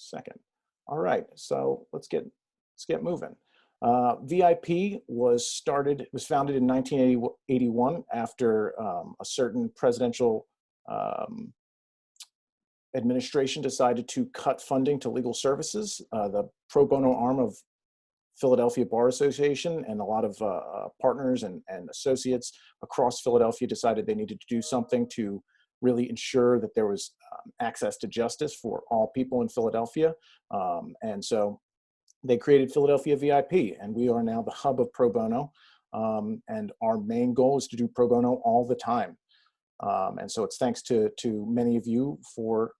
second. All right, so let's get moving. VIP was founded in 1981 after a certain presidential administration decided to cut funding to legal services. The pro bono arm of Philadelphia Bar Association and a lot of partners and associates across Philadelphia decided they needed to do something to really ensure that there was access to justice for all people in Philadelphia. And so they created Philadelphia VIP, and we are now the hub of pro bono. And our main goal is to do pro bono all the time. And so it's thanks to many of you for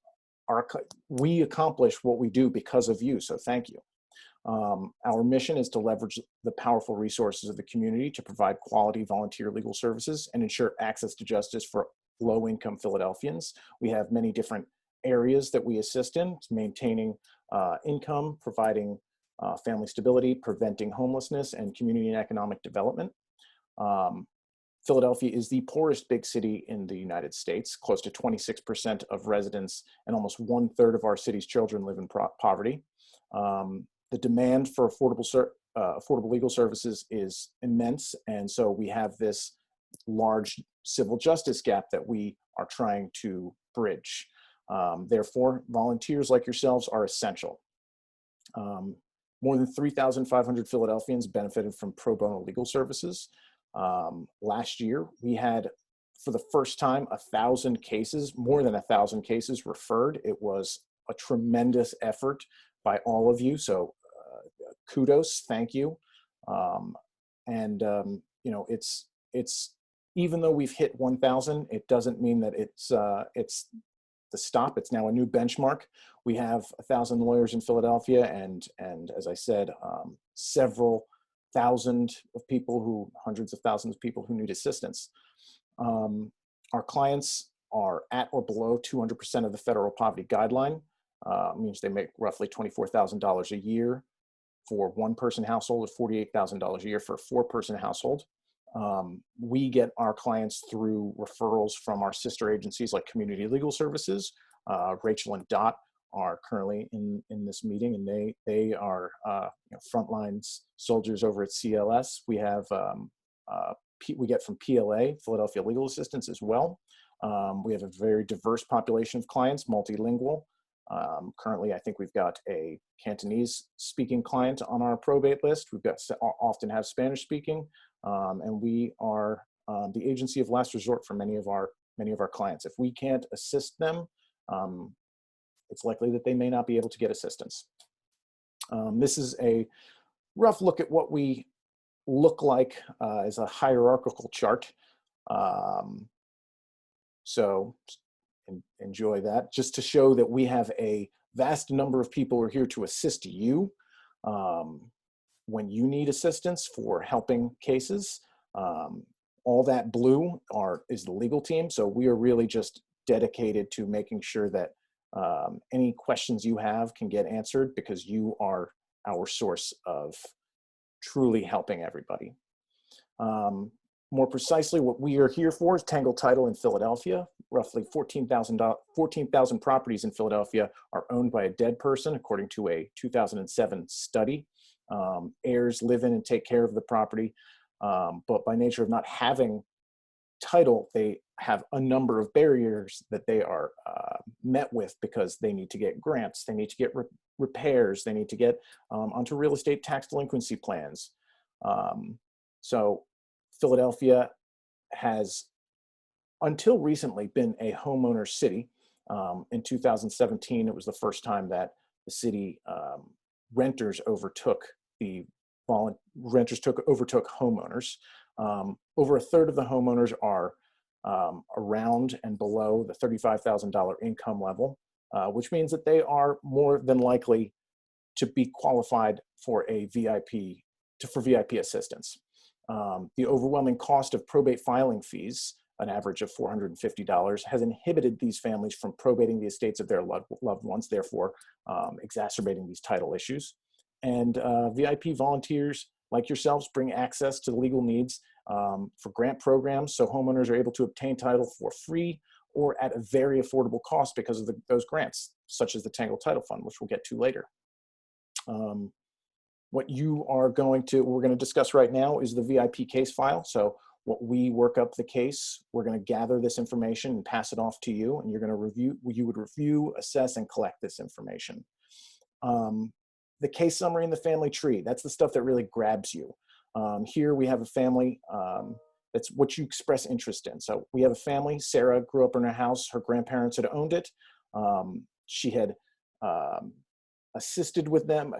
we accomplish what we do because of you, so thank you. Our mission is to leverage the powerful resources of the community to provide quality volunteer legal services and ensure access to justice for low-income Philadelphians. We have many different areas that we assist in: maintaining income, providing family stability, preventing homelessness, and community and economic development. Philadelphia is the poorest big city in the United States. Close to 26% of residents and almost 1/3 of our city's children live in poverty. The demand for affordable legal services is immense, and so we have this large civil justice gap that we are trying to bridge. Therefore, volunteers like yourselves are essential. More than 3,500 Philadelphians benefited from pro bono legal services. Last year, we had, for the first time, more than 1,000 cases referred. It was a tremendous effort by all of you. So kudos, thank you. You know, it's even though we've hit 1,000, it doesn't mean that it's the stop. It's now a new benchmark. We have 1,000 lawyers in Philadelphia, and as I said, several thousand of people hundreds of thousands of people who need assistance. Our clients are at or below 200% of the federal poverty guideline. Means they make roughly $24,000 a year for one-person household, or $48,000 a year for a four-person household. We get our clients through referrals from our sister agencies like Community Legal Services. Rachel and Dot are currently in this meeting, and they are frontline soldiers over at CLS. We have we get from PLA, Philadelphia Legal Assistance, as well. We have a very diverse population of clients, multilingual. Currently, I think we've got a Cantonese speaking client on our probate list. We've got often have Spanish speaking, and we are the agency of last resort for many of our clients. If we can't assist them, it's likely that they may not be able to get assistance. This is a rough look at what we look like as a hierarchical chart. So enjoy that, just to show that we have a vast number of people who are here to assist you when you need assistance for helping cases. All that blue is the legal team, so we are really just dedicated to making sure that any questions you have can get answered, because you are our source of truly helping everybody. More precisely, what we are here for is Tangled Title in Philadelphia. Roughly 14,000 properties in Philadelphia are owned by a dead person, according to a 2007 study. Heirs live in and take care of the property, but by nature of not having title, they have a number of barriers that they are met with, because they need to get grants, they need to get repairs, they need to get onto real estate tax delinquency plans. So Philadelphia has, until recently, been a homeowner city. In 2017, it was the first time that the city renters overtook homeowners. Over a third of the homeowners are around and below the $35,000 income level, which means that they are more than likely to be qualified for VIP assistance. The overwhelming cost of probate filing fees, an average of $450, has inhibited these families from probating the estates of their loved ones, therefore exacerbating these title issues. And VIP volunteers like yourselves bring access to the legal needs for grant programs, so homeowners are able to obtain title for free or at a very affordable cost because of those grants. such as the Tangled Title Fund, which we'll get to later. What we're going to discuss right now is the VIP case file. So what we work up the case, we're going to gather this information and pass it off to you, and you would review, assess, and collect this information. The case summary and the family tree, that's the stuff that really grabs you. Here we have a family, that's what you express interest in. So we have a family. Sarah grew up in her house. Her grandparents had owned it. She had assisted with them.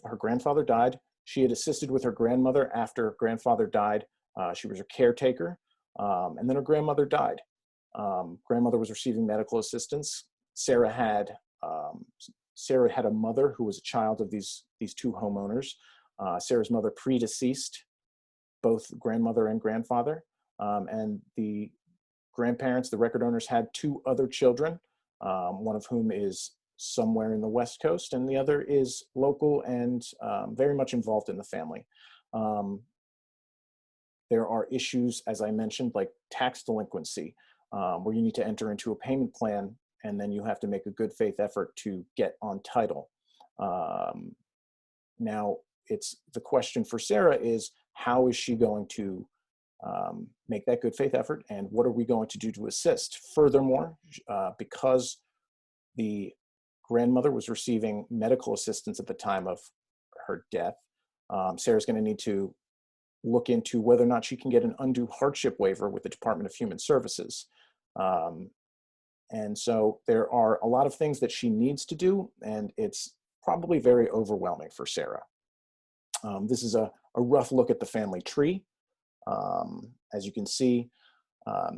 Her grandfather died. She had assisted with her grandmother after her grandfather died. She was her caretaker, and then her grandmother died. Grandmother was receiving medical assistance. Sarah had a mother who was a child of these two homeowners. Sarah's mother predeceased both grandmother and grandfather, and the grandparents, the record owners, had two other children, one of whom is somewhere in the West Coast, and the other is local and very much involved in the family. There are issues, as I mentioned, like tax delinquency, where you need to enter into a payment plan, and then you have to make a good faith effort to get on title. Now, the question for Sarah is, how is she going to make that good faith effort, and what are we going to do to assist? Furthermore, because the grandmother was receiving medical assistance at the time of her death, Sarah's going to need to look into whether or not she can get an undue hardship waiver with the Department of Human Services. And so there are a lot of things that she needs to do, and it's probably very overwhelming for Sarah. This is a rough look at the family tree. As you can see,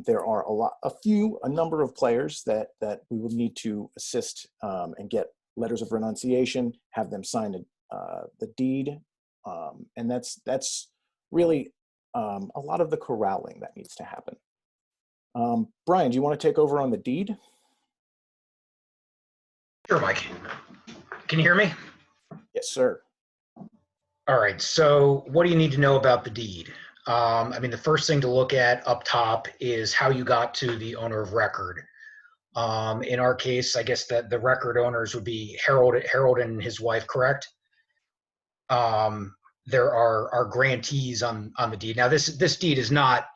there are a number of players that we will need to assist and get letters of renunciation, have them sign the deed, and that's really a lot of the corralling that needs to happen. Brian, do you want to take over on the deed? Sure, Mike. Can you hear me? Yes, sir. All right, so what do you need to know about the deed? I mean, the first thing to look at up top is how you got to the owner of record. In our case, I guess that the record owners would be Harold and his wife, correct? There are grantees on the deed. Now, this deed is not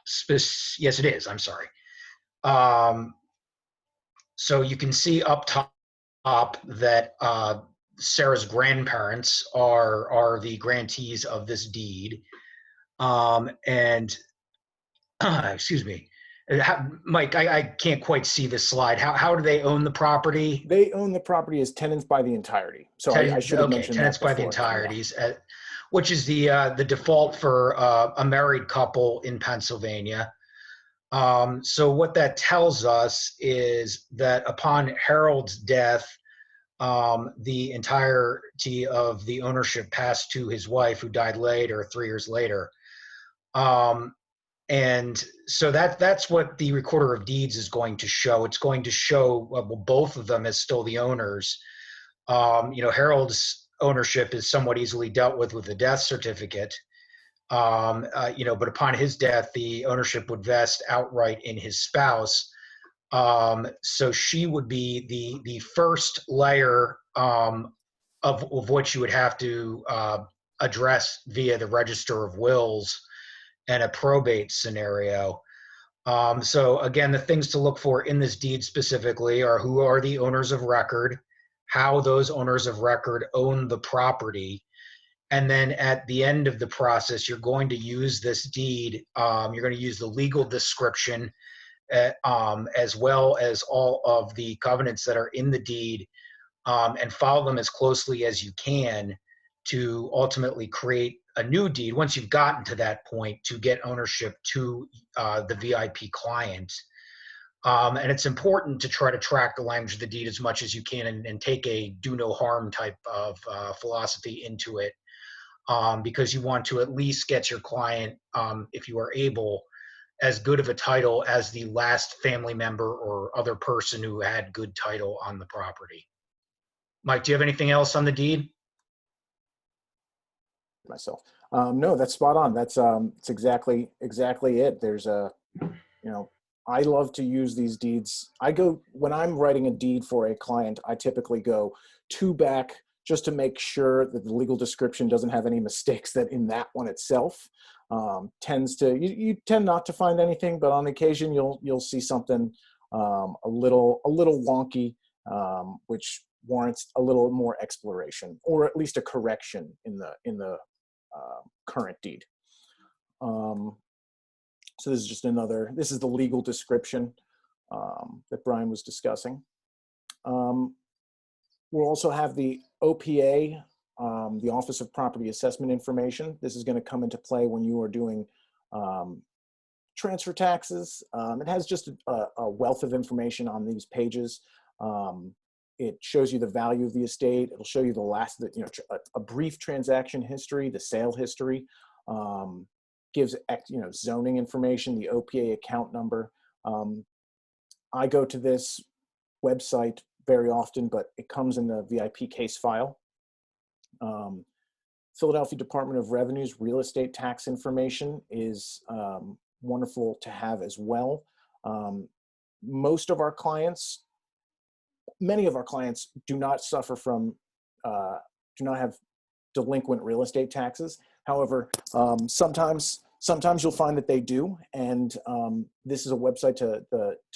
yes, it is. I'm sorry. So you can see up top that Sarah's grandparents are the grantees of this deed. And excuse me, Mike, I can't quite see this slide. How do they own the property? They own the property as tenants by the entirety. So I should have mentioned tenants that by the entireties, which is the default for a married couple in Pennsylvania. So what that tells us is that upon Harold's death, the entirety of the ownership passed to his wife, who died later, 3 years later. And so that's what the recorder of deeds is going to show. It's going to show both of them as still the owners. Harold's ownership is somewhat easily dealt with the death certificate. But upon his death, the ownership would vest outright in his spouse. So she would be the first layer of what you would have to address via the Register of Wills and a probate scenario. So again, the things to look for in this deed specifically are who are the owners of record, how those owners of record own the property, and then at the end of the process, you're going to use this deed. You're going to use the legal description as well as all of the covenants that are in the deed, and follow them as closely as you can to ultimately create a new deed once you've gotten to that point to get ownership to the VIP client. And it's important to try to track the language of the deed as much as you can and take a do no harm type of philosophy into it, because you want to at least get your client, if you are able, as good of a title as the last family member or other person who had good title on the property. Mike, do you have anything else on the deed? Myself. No, that's spot on. That's it's exactly it. There's I love to use these deeds. When I'm writing a deed for a client, I typically go two back just to make sure that the legal description doesn't have any mistakes that in that one itself you tend not to find anything, but on occasion you'll see something a little wonky, which warrants a little more exploration or at least a correction in the current deed. So this is just this is the legal description that Brian was discussing. We'll also have the OPA, the Office of Property Assessment Information. This is going to come into play when you are doing transfer taxes. It has just a wealth of information on these pages. It shows you the value of the estate. It'll show you a brief transaction history, the sale history, gives zoning information, the OPA account number. I go to this website very often, but it comes in the VIP case file. Philadelphia Department of Revenue's real estate tax information is wonderful to have as well. Many of our clients do not suffer from, do not have delinquent real estate taxes. However, sometimes you'll find that they do, and this is a website to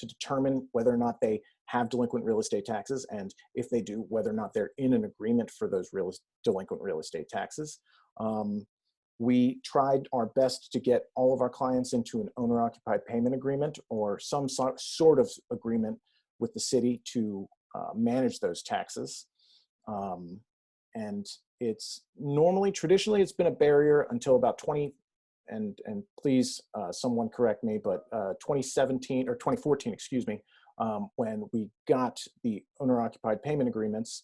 determine whether or not they have delinquent real estate taxes, and if they do, whether or not they're in an agreement for those delinquent real estate taxes. We tried our best to get all of our clients into an owner-occupied payment agreement or some sort of agreement with the city to manage those taxes. And it's traditionally it's been a barrier until about 20, and please someone correct me, but 2017 or 2014, excuse me, when we got the owner-occupied payment agreements,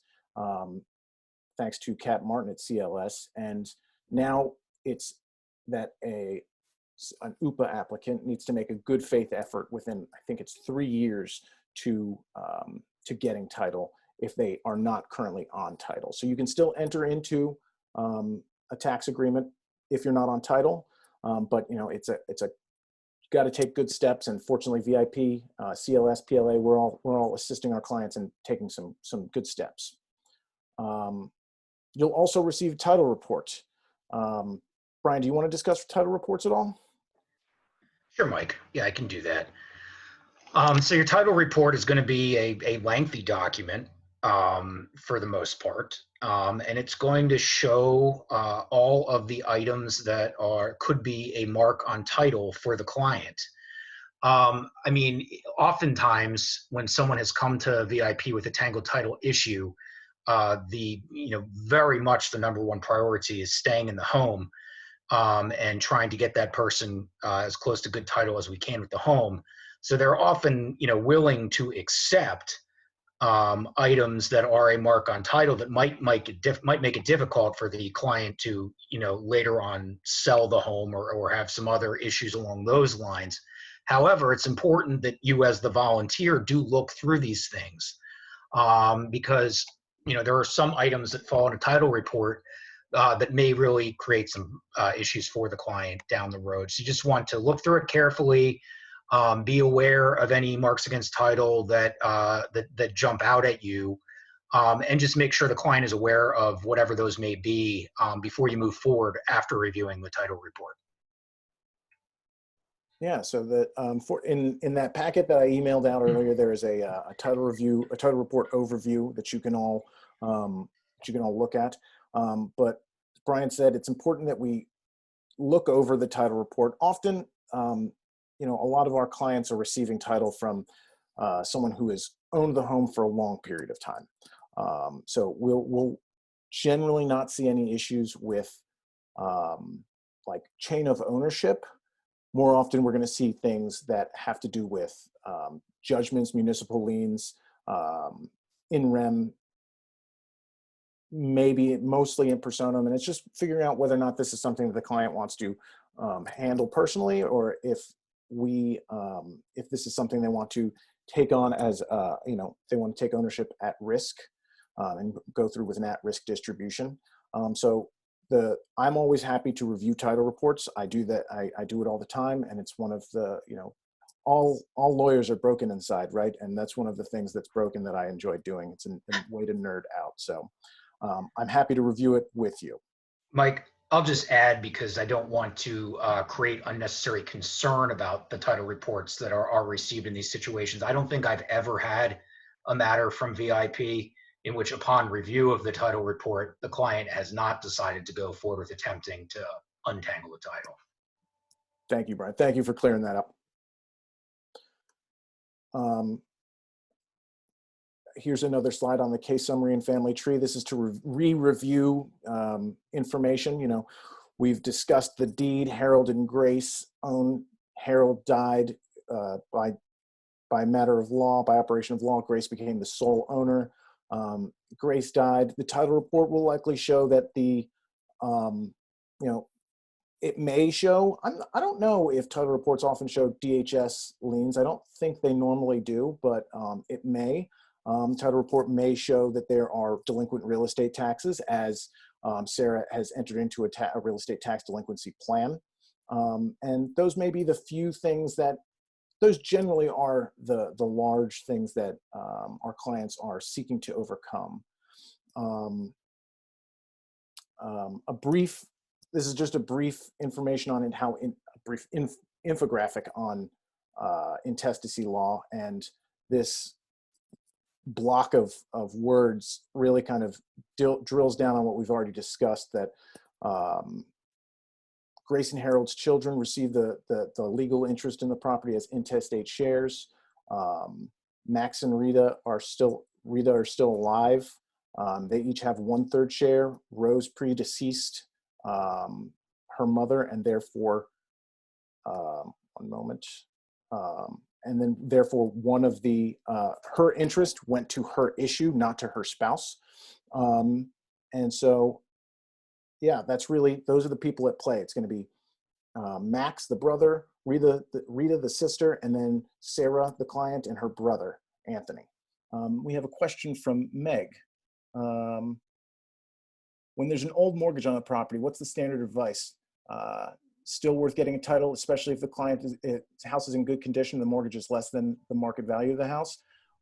thanks to Kat Martin at CLS, and now it's that an UPA applicant needs to make a good faith effort within, I think it's 3 years to getting title if they are not currently on title. So you can still enter into a tax agreement if you're not on title, but it's got to take good steps. And fortunately, VIP, CLS, PLA, we're all assisting our clients in taking some good steps. You'll also receive title report. Brian, do you want to discuss title reports at all? Sure, Mike. Yeah, I can do that. So your title report is going to be a lengthy document for the most part, and it's going to show all of the items that could be a mark on title for the client. I mean, oftentimes when someone has come to VIP with a tangled title issue, very much the number one priority is staying in the home and trying to get that person as close to good title as we can with the home. So they're often, willing to accept items that are a mark on title that might make it difficult for the client to, later on sell the home or have some other issues along those lines. However, it's important that you, as the volunteer, do look through these things because, there are some items that fall in a title report that may really create some issues for the client down the road. So you just want to look through it carefully, be aware of any marks against title that jump out at you, and just make sure the client is aware of whatever those may be before you move forward after reviewing the title report. Yeah, so that in that packet that I emailed out earlier, there is a title report overview that you can all look at. But Brian said it's important that we look over the title report. Often, a lot of our clients are receiving title from someone who has owned the home for a long period of time. So we'll generally not see any issues with like chain of ownership. More often, we're going to see things that have to do with judgments, municipal liens, in rem, maybe mostly in personam, and it's just figuring out whether or not this is something that the client wants to handle personally, or if this is something they want to take on as they want to take ownership at risk and go through with an at-risk distribution. So I'm always happy to review title reports. I do that. I do it all the time, and it's one of the all lawyers are broken inside, right? And that's one of the things that's broken that I enjoy doing. It's a way to nerd out. So I'm happy to review it with you. Mike, I'll just add, because I don't want to create unnecessary concern about the title reports that are received in these situations. I don't think I've ever had a matter from VIP in which, upon review of the title report, the client has not decided to go forward with attempting to untangle the title. Thank you, Brian. Thank you for clearing that up. Here's another slide on the case summary and family tree. This is to re-review information. You know, we've discussed the deed. Harold and Grace own. Harold died by matter of law, by operation of law. Grace became the sole owner. Grace died. The title report will likely show that the, you know, it may show, I don't know if title reports often show DHS liens. I don't think they normally do, but it may. Title report may show that there are delinquent real estate taxes, as Sarah has entered into a real estate tax delinquency plan. And those may be the few things that, those generally are the large things that our clients are seeking to overcome. This is just a brief information on it, a brief infographic on intestacy law, and this block of words really kind of drills down on what we've already discussed, that Grace and Harold's children receive the legal interest in the property as intestate shares. Max and Rita are still alive. They each have 1/3 share. Rose predeceased her mother, and therefore, one moment. And then therefore one of the, her interest went to her issue, not to her spouse. And so, yeah, that's really, those are the people at play. It's going to be Max, the brother, Rita, the sister, and then Sarah, the client, and her brother, Anthony. We have a question from Meg. When there's an old mortgage on the property, what's the standard advice? Still worth getting a title, especially if the client's house is in good condition, the mortgage is less than the market value of the house.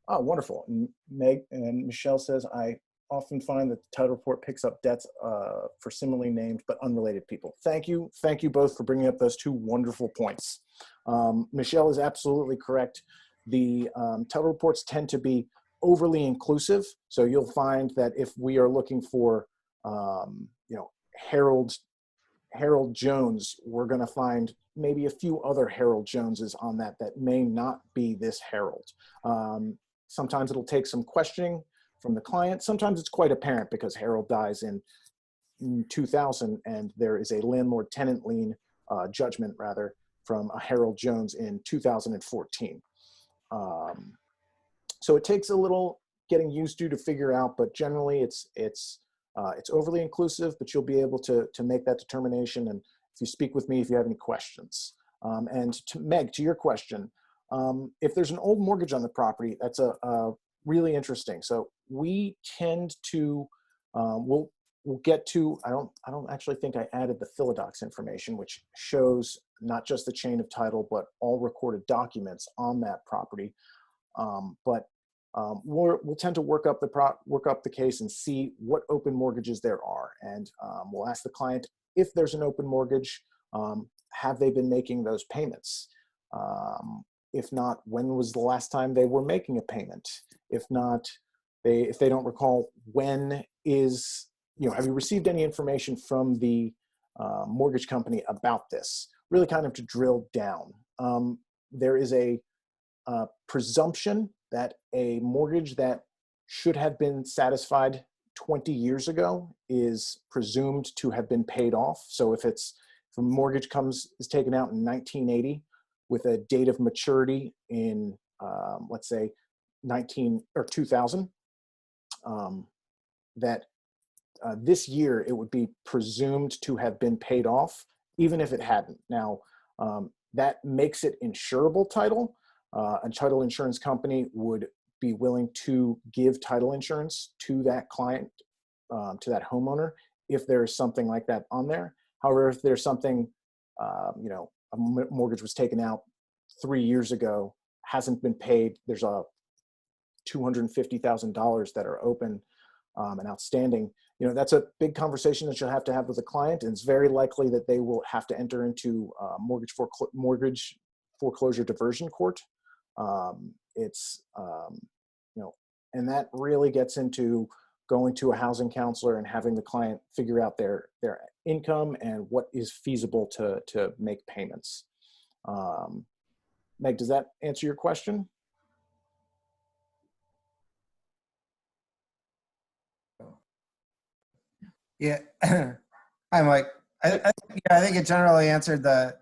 Oh, wonderful. And Meg and Michelle says, I often find that the title report picks up debts for similarly named but unrelated people. Thank you. Thank you both for bringing up those two wonderful points. Michelle is absolutely correct. The title reports tend to be overly inclusive. So you'll find that if we are looking for, you know, Harold Jones, we're going to find maybe a few other Harold Joneses on that may not be this Harold. Sometimes it'll take some questioning from the client. Sometimes it's quite apparent because Harold dies in 2000 and there is a landlord-tenant lien judgment, rather, from a Harold Jones in 2014. So it takes a little getting used to figure out, but generally it's overly inclusive, but you'll be able to make that determination. And if you speak with me, if you have any questions. And to Meg, to your question, if there's an old mortgage on the property, that's a really interesting. So we tend to, we'll get to, I don't actually think I added the Philodocs information, which shows not just the chain of title, but all recorded documents on that property. We'll tend to work up the case and see what open mortgages there are. And we'll ask the client, if there's an open mortgage, have they been making those payments? If not, when was the last time they were making a payment? If not, if they don't recall, when is, you know, have you received any information from the mortgage company about this? Really kind of to drill down. There is a presumption that a mortgage that should have been satisfied 20 years ago is presumed to have been paid off. So if a mortgage is taken out in 1980 with a date of maturity in, let's say, 2000, that this year it would be presumed to have been paid off, even if it hadn't. Now, that makes it insurable title. A title insurance company would be willing to give title insurance to that client, to that homeowner, if there's something like that on there. However, if there's something, you know, a mortgage was taken out 3 years ago hasn't been paid. There's a $250,000 that are open and outstanding. That's a big conversation that you'll have to have with the client, and it's very likely that they will have to enter into mortgage foreclosure diversion court. It's and that really gets into going to a housing counselor and having the client figure out their income and what is feasible to make payments. Meg, does that answer your question? Yeah. Hi, Mike. I think it generally answered the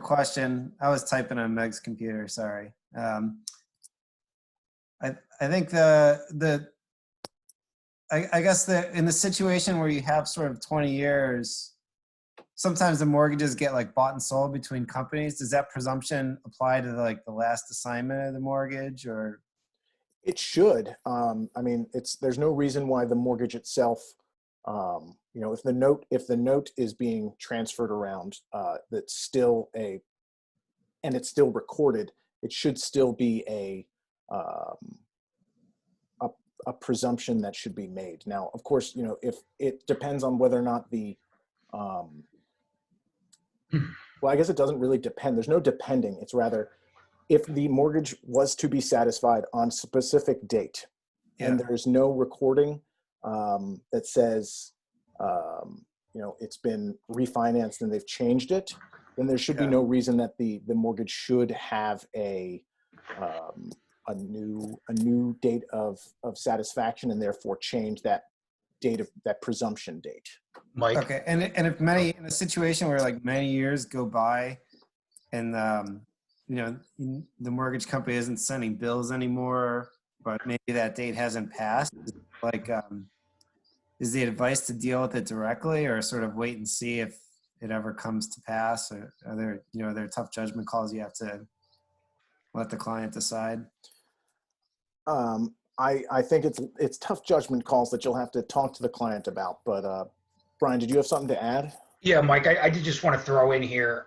question. I was typing on Meg's computer. Sorry. I think I guess in the situation where you have sort of 20 years, sometimes the mortgages get like bought and sold between companies. Does that presumption apply to like the last assignment of the mortgage, or? It should. I mean, there's no reason why the mortgage itself, if the note is being transferred around, that's still and it's still recorded, it should still be a presumption that should be made. Now, of course, if it depends on whether or not well, I guess it doesn't really depend. There's no depending. It's rather, if the mortgage was to be satisfied on a specific date, and there's no recording that says, it's been refinanced and they've changed it, then there should be no reason that the mortgage should have a new date of satisfaction, and therefore change that date of that presumption date. Mike? Okay, and if in a situation where like many years go by and the mortgage company isn't sending bills anymore, but maybe that date hasn't passed, like is the advice to deal with it directly, or sort of wait and see if it ever comes to pass, or are there tough judgment calls you have to let the client decide? I think it's tough judgment calls that you'll have to talk to the client about. But Brian, did you have something to add? Yeah, Mike, I did just want to throw in here.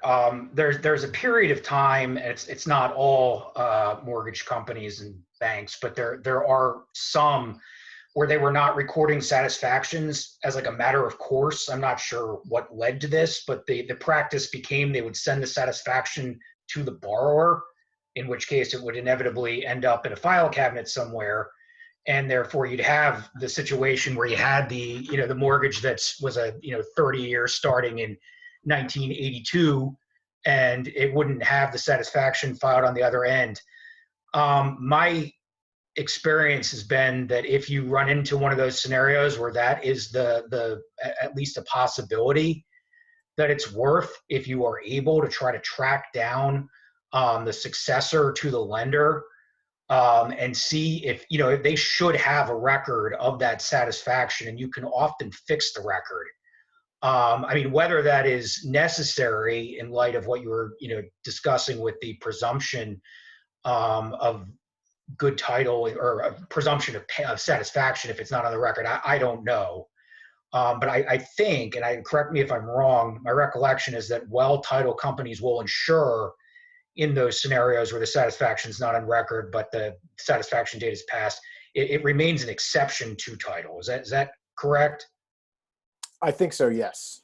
There's a period of time. It's not all mortgage companies and banks, but there are some where they were not recording satisfactions as like a matter of course. I'm not sure what led to this, but the practice became they would send the satisfaction to the borrower, in which case it would inevitably end up in a file cabinet somewhere. And therefore you'd have the situation where you had the mortgage was a 30 years starting in 1982, and it wouldn't have the satisfaction filed on the other end. My experience has been that if you run into one of those scenarios where that is the at least a possibility, that it's worth, if you are able to try to track down the successor to the lender, and see if they should have a record of that satisfaction, and you can often fix the record. I mean, whether that is necessary in light of what you were discussing with the presumption of good title, or a presumption of satisfaction if it's not on the record, I don't know. But I think, and correct me if I'm wrong, my recollection is that title companies will ensure in those scenarios where the satisfaction is not on record, but the satisfaction date is passed, it remains an exception to title. Is that correct? I think so, yes.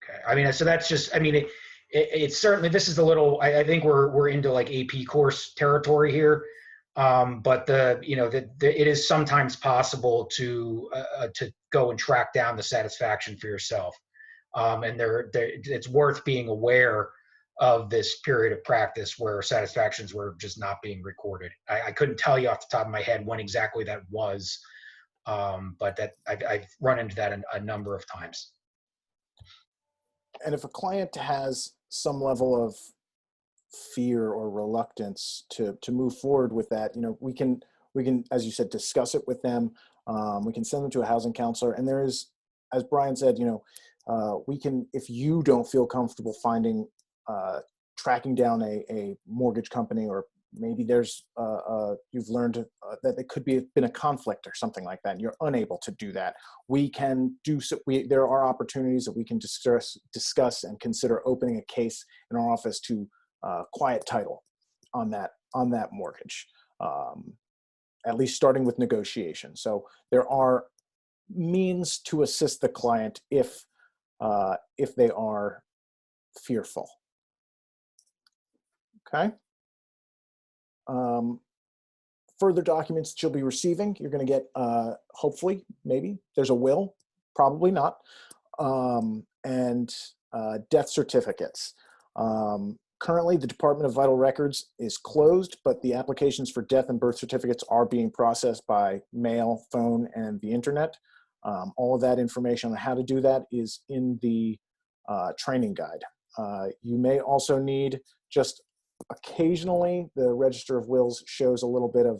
Okay. I mean, so that's just, I mean, it's certainly, this is a little, I think we're into like AP course territory here. But it is sometimes possible to go and track down the satisfaction for yourself. And it's worth being aware of this period of practice where satisfactions were just not being recorded. I couldn't tell you off the top of my head when exactly that was, but that I've run into that a number of times. And if a client has some level of fear or reluctance to move forward with that, we can, as you said, discuss it with them. We can send them to a housing counselor, and there is, as Brian said, we can, if you don't feel comfortable tracking down a mortgage company, or maybe there's you've learned that it could been a conflict or something like that, and you're unable to do that, we can do so. There are opportunities that we can discuss and consider opening a case in our office to quiet title on that mortgage, at least starting with negotiation. So there are means to assist the client if they are fearful. Okay. Further documents that you'll be receiving, you're going to get, hopefully, maybe, there's a will, probably not, and death certificates. Currently, the Department of Vital Records is closed, but the applications for death and birth certificates are being processed by mail, phone, and the internet. All of that information on how to do that is in the training guide. You may also need, just occasionally, the Register of Wills shows a little bit of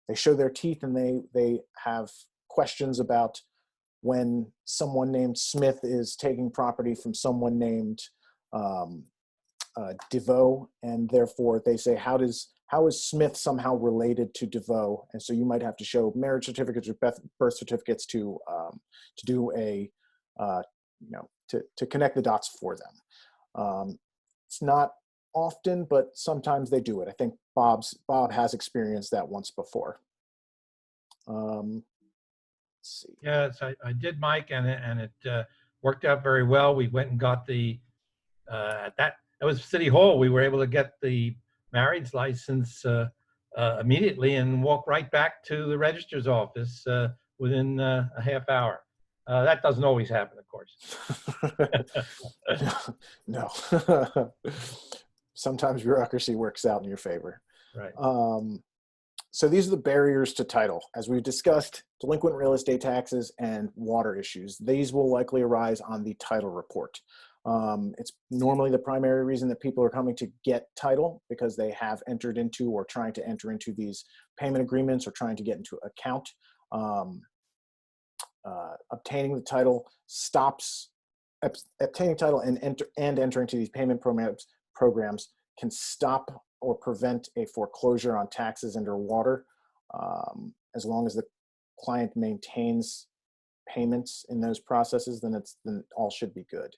they show their teeth, and they have questions about when someone named Smith is taking property from someone named DeVoe, and therefore they say, how is Smith somehow related to DeVoe? And so you might have to show marriage certificates or birth certificates to do a to connect the dots for them. It's not often, but sometimes they do it. I think Bob has experienced that once before. Let's see. Yes, I did, Mike, and it worked out very well. We went and got the that was City Hall. We were able to get the marriage license immediately and walk right back to the registrar's office within a half hour. That doesn't always happen, of course. No. Sometimes bureaucracy works out in your favor. Right. So these are the barriers to title. As we've discussed, delinquent real estate taxes and water issues. These will likely arise on the title report. It's normally the primary reason that people are coming to get title, because they have entered into or trying to enter into these payment agreements or trying to get into account. Obtaining the title stops, obtaining title and entering into these payment programs can stop or prevent a foreclosure on taxes and or water, as long as the client maintains payments in those processes. Then all should be good.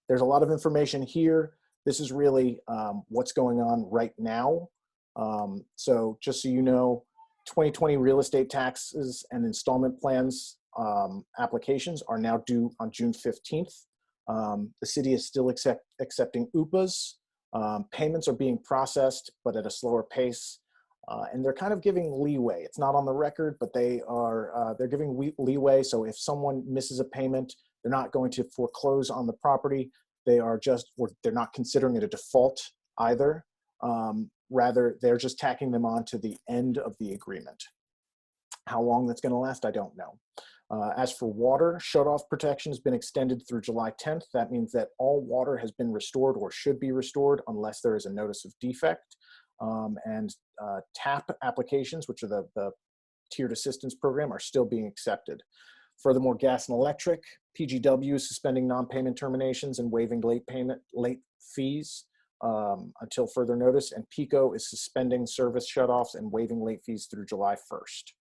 There's a lot of information here. This is really what's going on right now. So just so you know, 2020 real estate taxes and installment plans applications are now due on June 15th. The city is still accepting UPAs. Payments are being processed, but at a slower pace. And they're kind of giving leeway. It's not on the record, but they're giving leeway. So if someone misses a payment, they're not going to foreclose on the property. They're not considering it a default either. Rather, they're just tacking them on to the end of the agreement. How long that's going to last, I don't know. As for water, shutoff protection has been extended through July 10th. That means that all water has been restored or should be restored unless there is a notice of defect. And TAP applications, which are the tiered assistance program, are still being accepted. Furthermore, gas and electric, PGW is suspending non-payment terminations and waiving late fees until further notice, and PECO is suspending service shutoffs and waiving late fees through July 1st.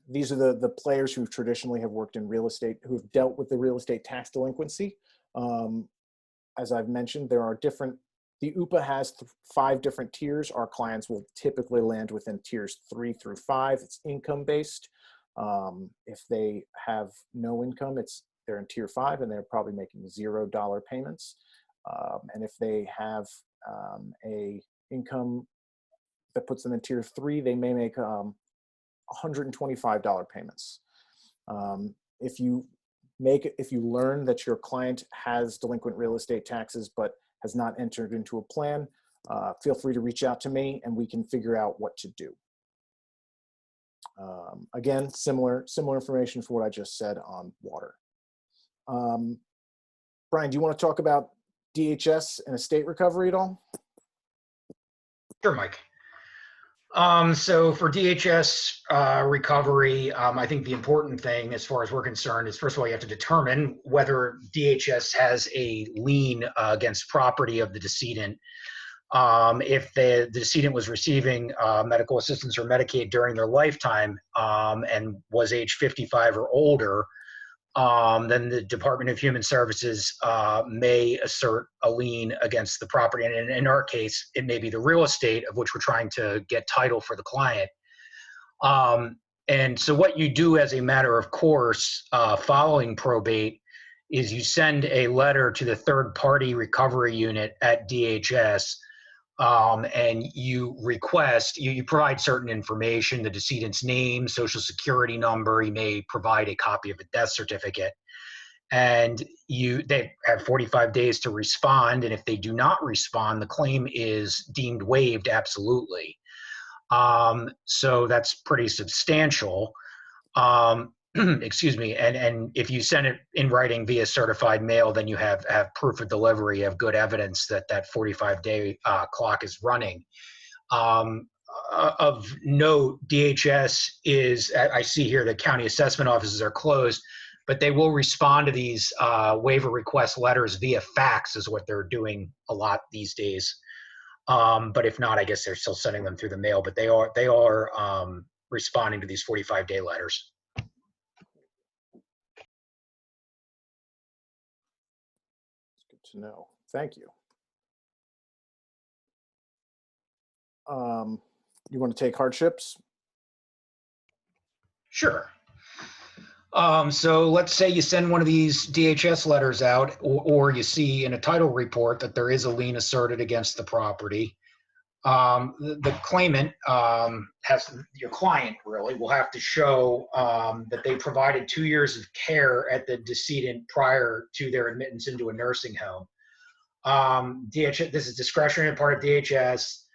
These are the players who traditionally have worked in real estate, who have dealt with the real estate tax delinquency. As I've mentioned, the UPA has 5 different tiers. Our clients will typically land within tiers 3 through 5. It's income-based. If they have no income, they're in tier 5, and they're probably making $0 payments. And if they have a income that puts them in tier 3, they may make $125 payments. If you learn that your client has delinquent real estate taxes but has not entered into a plan, feel free to reach out to me and we can figure out what to do. Again, similar information for what I just said on water. Brian, do you want to talk about DHS and estate recovery at all? Sure, Mike. So for DHS recovery, I think the important thing as far as we're concerned is, first of all, you have to determine whether DHS has a lien against property of the decedent. If the decedent was receiving medical assistance or Medicaid during their lifetime and was age 55 or older, then the Department of Human Services may assert a lien against the property. And in our case, it may be the real estate of which we're trying to get title for the client. And so what you do as a matter of course, following probate, is you send a letter to the third-party recovery unit at DHS, and you request, you provide certain information, the decedent's name, social security number, you may provide a copy of a death certificate, and they have 45 days to respond, and if they do not respond, the claim is deemed waived absolutely. So that's pretty substantial. Excuse me, and if you send it in writing via certified mail, then you have proof of delivery, of good evidence that that 45-day clock is running. Of note, DHS is, I see here that county assessment offices are closed, but they will respond to these waiver request letters via fax is what they're doing a lot these days. But if not, I guess they're still sending them through the mail, but they are responding to these 45-day letters. To know. Thank you. You want to take hardships? Sure. So let's say you send one of these DHS letters out, or you see in a title report that there is a lien asserted against the property. The claimant your client really will have to show that they provided 2 years of care at the decedent prior to their admittance into a nursing home. DHS, this is discretionary part of DHS,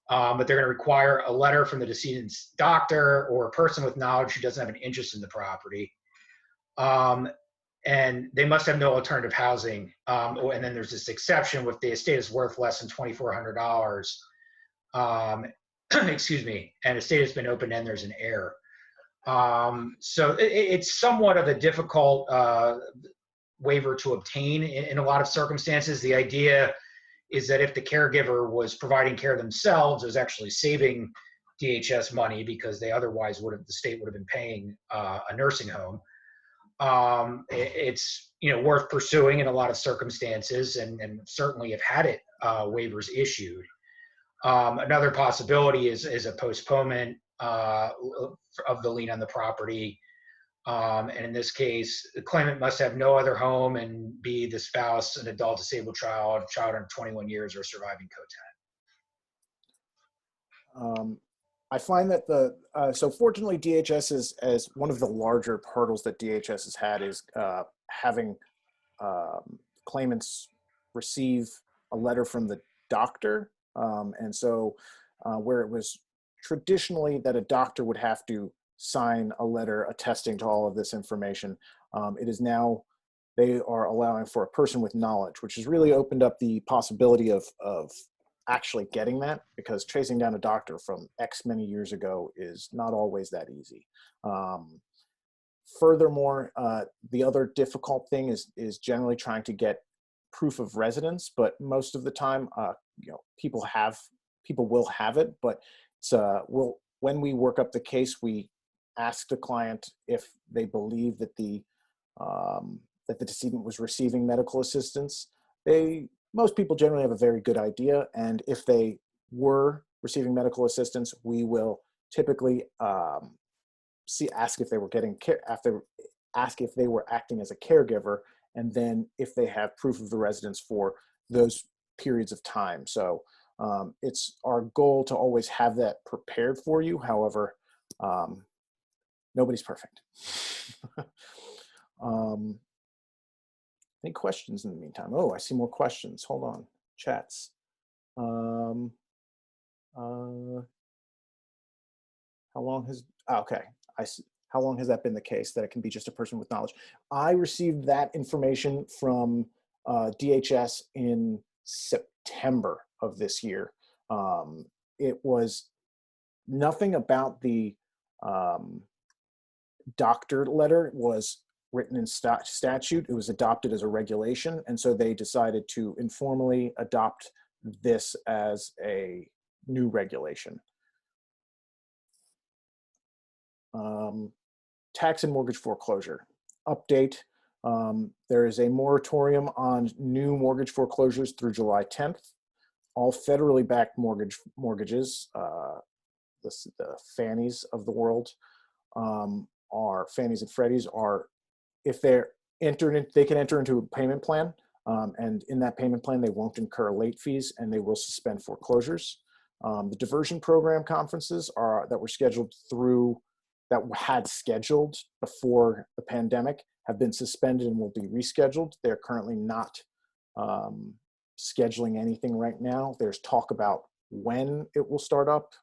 but they're going to require a letter from the decedent's doctor or a person with knowledge who doesn't have an interest in the property. And they must have no alternative housing. And then there's this exception if the estate is worth less than $2,400. Excuse me, and a estate has been opened and there's an heir. So it's somewhat of a difficult waiver to obtain in a lot of circumstances. The idea is that if the caregiver was providing care themselves, it was actually saving DHS money because they otherwise the state would have been paying a nursing home. It's worth pursuing in a lot of circumstances, and certainly have had it waivers issued. Another possibility is a postponement of the lien on the property. And in this case, the claimant must have no other home and be the spouse, an adult disabled child under 21 years, or surviving co-tenant. I find that so fortunately DHS is, as one of the larger hurdles that DHS has had is having claimants receive a letter from the doctor. And so where it was traditionally that a doctor would have to sign a letter attesting to all of this information, it is now they are allowing for a person with knowledge, which has really opened up the possibility of actually getting that, because chasing down a doctor from X many years ago is not always that easy. Furthermore, the other difficult thing is generally trying to get proof of residence, but most of the time, people will have it, but it's, when we work up the case, we ask the client if they believe that the decedent was receiving medical assistance. Most people generally have a very good idea, and if they were receiving medical assistance, we will typically ask if they were getting care, ask if they were acting as a caregiver, and then if they have proof of the residence for those periods of time. So it's our goal to always have that prepared for you. However, nobody's perfect. Any questions in the meantime? Oh, I see more questions. Hold on, chats. How long has, okay, I see. How long has that been the case that it can be just a person with knowledge? I received that information from DHS in September of this year. It was nothing about the doctor letter was written in statute. It was adopted as a regulation, and so they decided to informally adopt this as a new regulation. Tax and mortgage foreclosure update. There is a moratorium on new mortgage foreclosures through July 10th. All federally backed mortgages, the Fannies of the world, are Fannies and Freddies are, if they're they can enter into a payment plan, and in that payment plan they won't incur late fees and they will suspend foreclosures. The diversion program conferences that were scheduled had scheduled before the pandemic have been suspended and will be rescheduled. They're currently not scheduling anything right now. There's talk about when it will start up.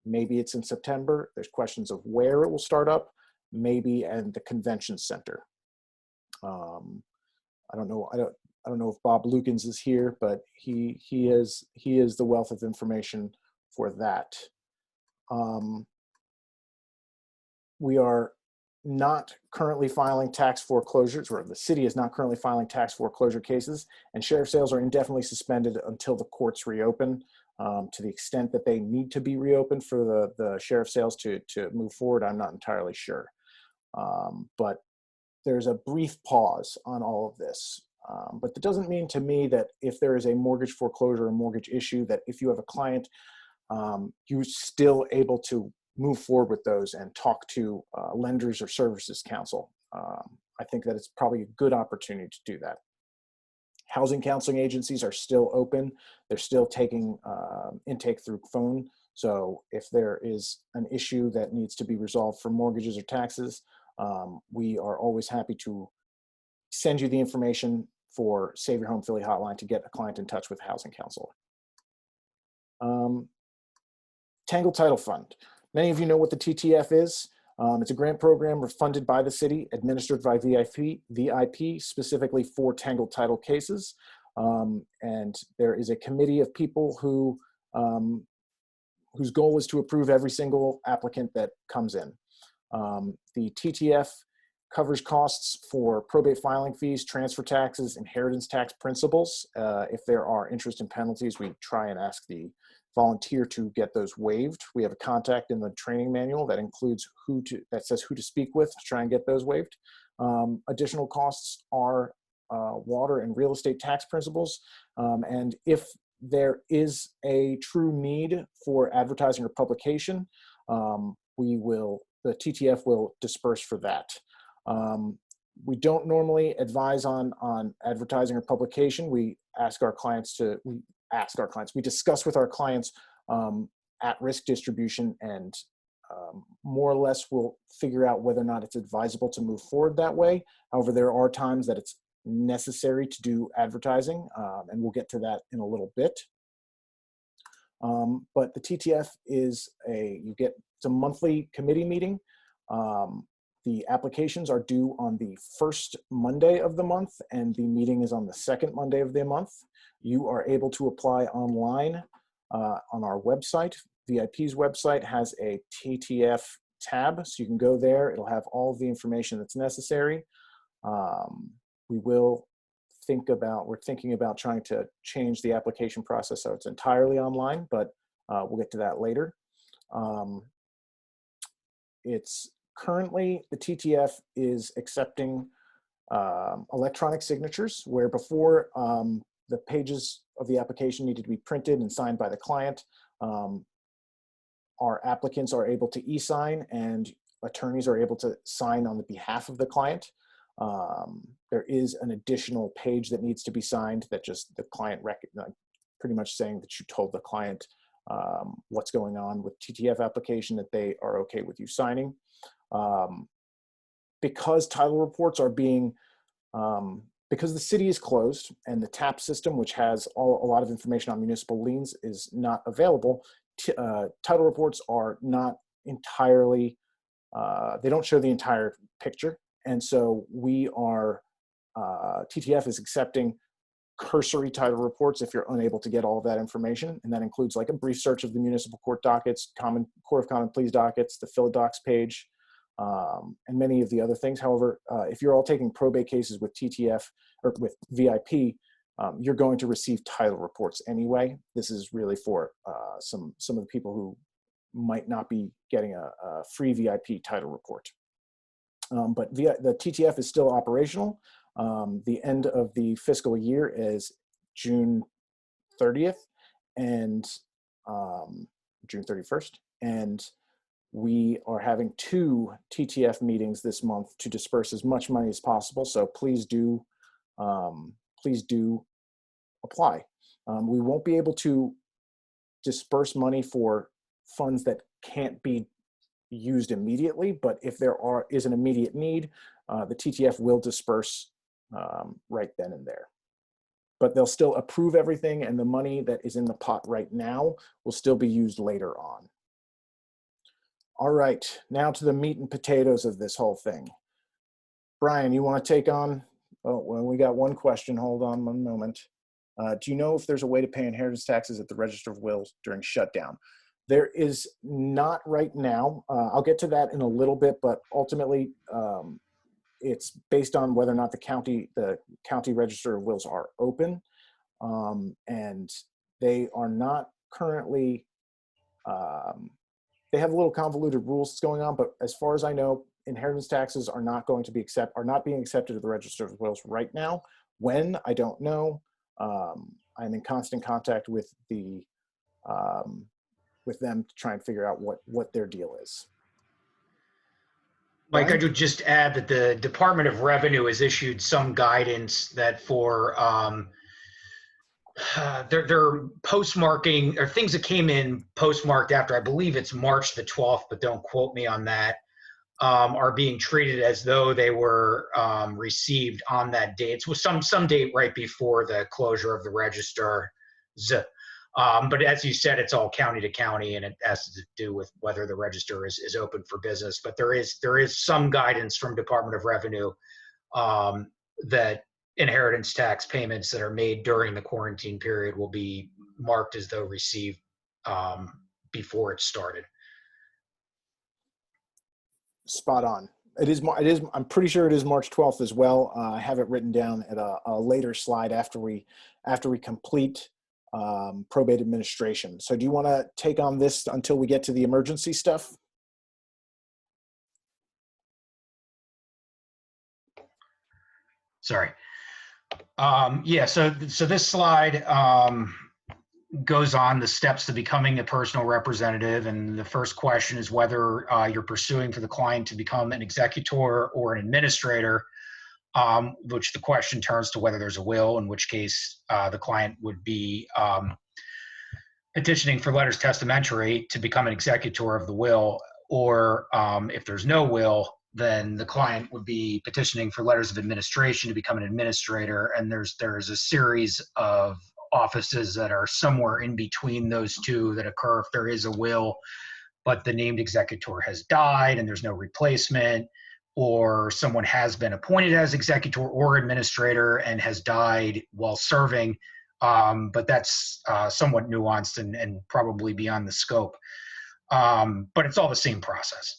Maybe it's in September. There's questions of where it will start up, maybe at the convention center. I don't know if Bob Lukens is here, but he is the wealth of information for that. We are not currently filing tax foreclosures, or the city is not currently filing tax foreclosure cases, and sheriff sales are indefinitely suspended until the courts reopen. To the extent that they need to be reopened for the sheriff sales to move forward, I'm not entirely sure. But there's a brief pause on all of this. But that doesn't mean to me that if there is a mortgage foreclosure or mortgage issue, that if you have a client, you're still able to move forward with those and talk to lenders or services counsel. I think that it's probably a good opportunity to do that. Housing counseling agencies are still open. They're still taking intake through phone. So if there is an issue that needs to be resolved for mortgages or taxes, we are always happy to send you the information for Save Your Home Philly hotline to get a client in touch with a housing counselor. Tangled Title Fund. Many of you know what the TTF is. It's a grant program funded by the city, administered by VIP, specifically for tangled title cases. And there is a committee of people who whose goal is to approve every single applicant that comes in. The TTF covers costs for probate filing fees, transfer taxes, inheritance tax principals. If there are interest and penalties, we try and ask the volunteer to get those waived. We have a contact in the training manual that includes that says who to speak with to try and get those waived. Additional costs are water and real estate tax principals. And if there is a true need for advertising or publication, the TTF will disperse for that. We don't normally advise on advertising or publication. We discuss with our clients at-risk distribution, and more or less we'll figure out whether or not it's advisable to move forward that way. However, there are times that it's necessary to do advertising, and we'll get to that in a little bit. But the TTF is it's a monthly committee meeting. The applications are due on the first Monday of the month, and the meeting is on the second Monday of the month. You are able to apply online on our website. VIP's website has a TTF tab, so you can go there. It'll have all of the information that's necessary. We're thinking about trying to change the application process so it's entirely online, but we'll get to that later. It's currently, the TTF is accepting electronic signatures, where before the pages of the application needed to be printed and signed by the client. Our applicants are able to e-sign, and attorneys are able to sign on the behalf of the client. There is an additional page that needs to be signed that just the client pretty much saying that you told the client what's going on with TTF application, that they are okay with you signing. Because title reports are being, because the city is closed and the TAP system, which has a lot of information on municipal liens, is not available, title reports are not entirely, they don't show the entire picture. And so TTF is accepting cursory title reports if you're unable to get all of that information. And that includes like a brief search of the municipal court dockets, Court of Common Pleas dockets, the PhilaDocs page, and many of the other things. However, if you're all taking probate cases with TTF or with VIP, you're going to receive title reports anyway. This is really for some of the people who might not be getting a free VIP title report. But the TTF is still operational. The end of the fiscal year is June 30th and June 31st. And we are having 2 TTF meetings this month to disperse as much money as possible. So please do apply. We won't be able to disperse money for funds that can't be used immediately, but if there is an immediate need, the TTF will disperse right then and there. But they'll still approve everything, and the money that is in the pot right now will still be used later on. All right, now to the meat and potatoes of this whole thing. Brian, you want to take on? Oh, well, we got one question. Hold on one moment. Do you know if there's a way to pay inheritance taxes at the Register of Wills during shutdown? There is not right now. I'll get to that in a little bit, but ultimately, it's based on whether or not the county Register of Wills are open, and they are not currently. They have a little convoluted rules going on, but as far as I know, inheritance taxes are not going to be not being accepted at the Register of Wills right now. When, I don't know. I'm in constant contact with them to try and figure out what their deal is. Mike, Brian? I would just add that the Department of Revenue has issued some guidance that for their postmarking or things that came in postmarked after, I believe it's March the 12th, but don't quote me on that, are being treated as though they were received on that date. So some date right before the closure of the register. But as you said, it's all county to county, and it has to do with whether the register is open for business. But there is some guidance from Department of Revenue that inheritance tax payments that are made during the quarantine period will be marked as though received before it started. Spot on. It is. I'm pretty sure it is March 12th as well. I have it written down at a later slide after we complete probate administration. So do you want to take on this until we get to the emergency stuff? Sorry. Yeah, so this slide goes on the steps to becoming a personal representative. And the first question is whether you're pursuing for the client to become an executor or an administrator, which the question turns to whether there's a will, in which case the client would be petitioning for letters testamentary to become an executor of the will, or if there's no will, then the client would be petitioning for letters of administration to become an administrator. And there's a series of offices that are somewhere in between those two that occur if there is a will, but the named executor has died and there's no replacement, or someone has been appointed as executor or administrator and has died while serving. But that's somewhat nuanced and probably beyond the scope. But it's all the same process.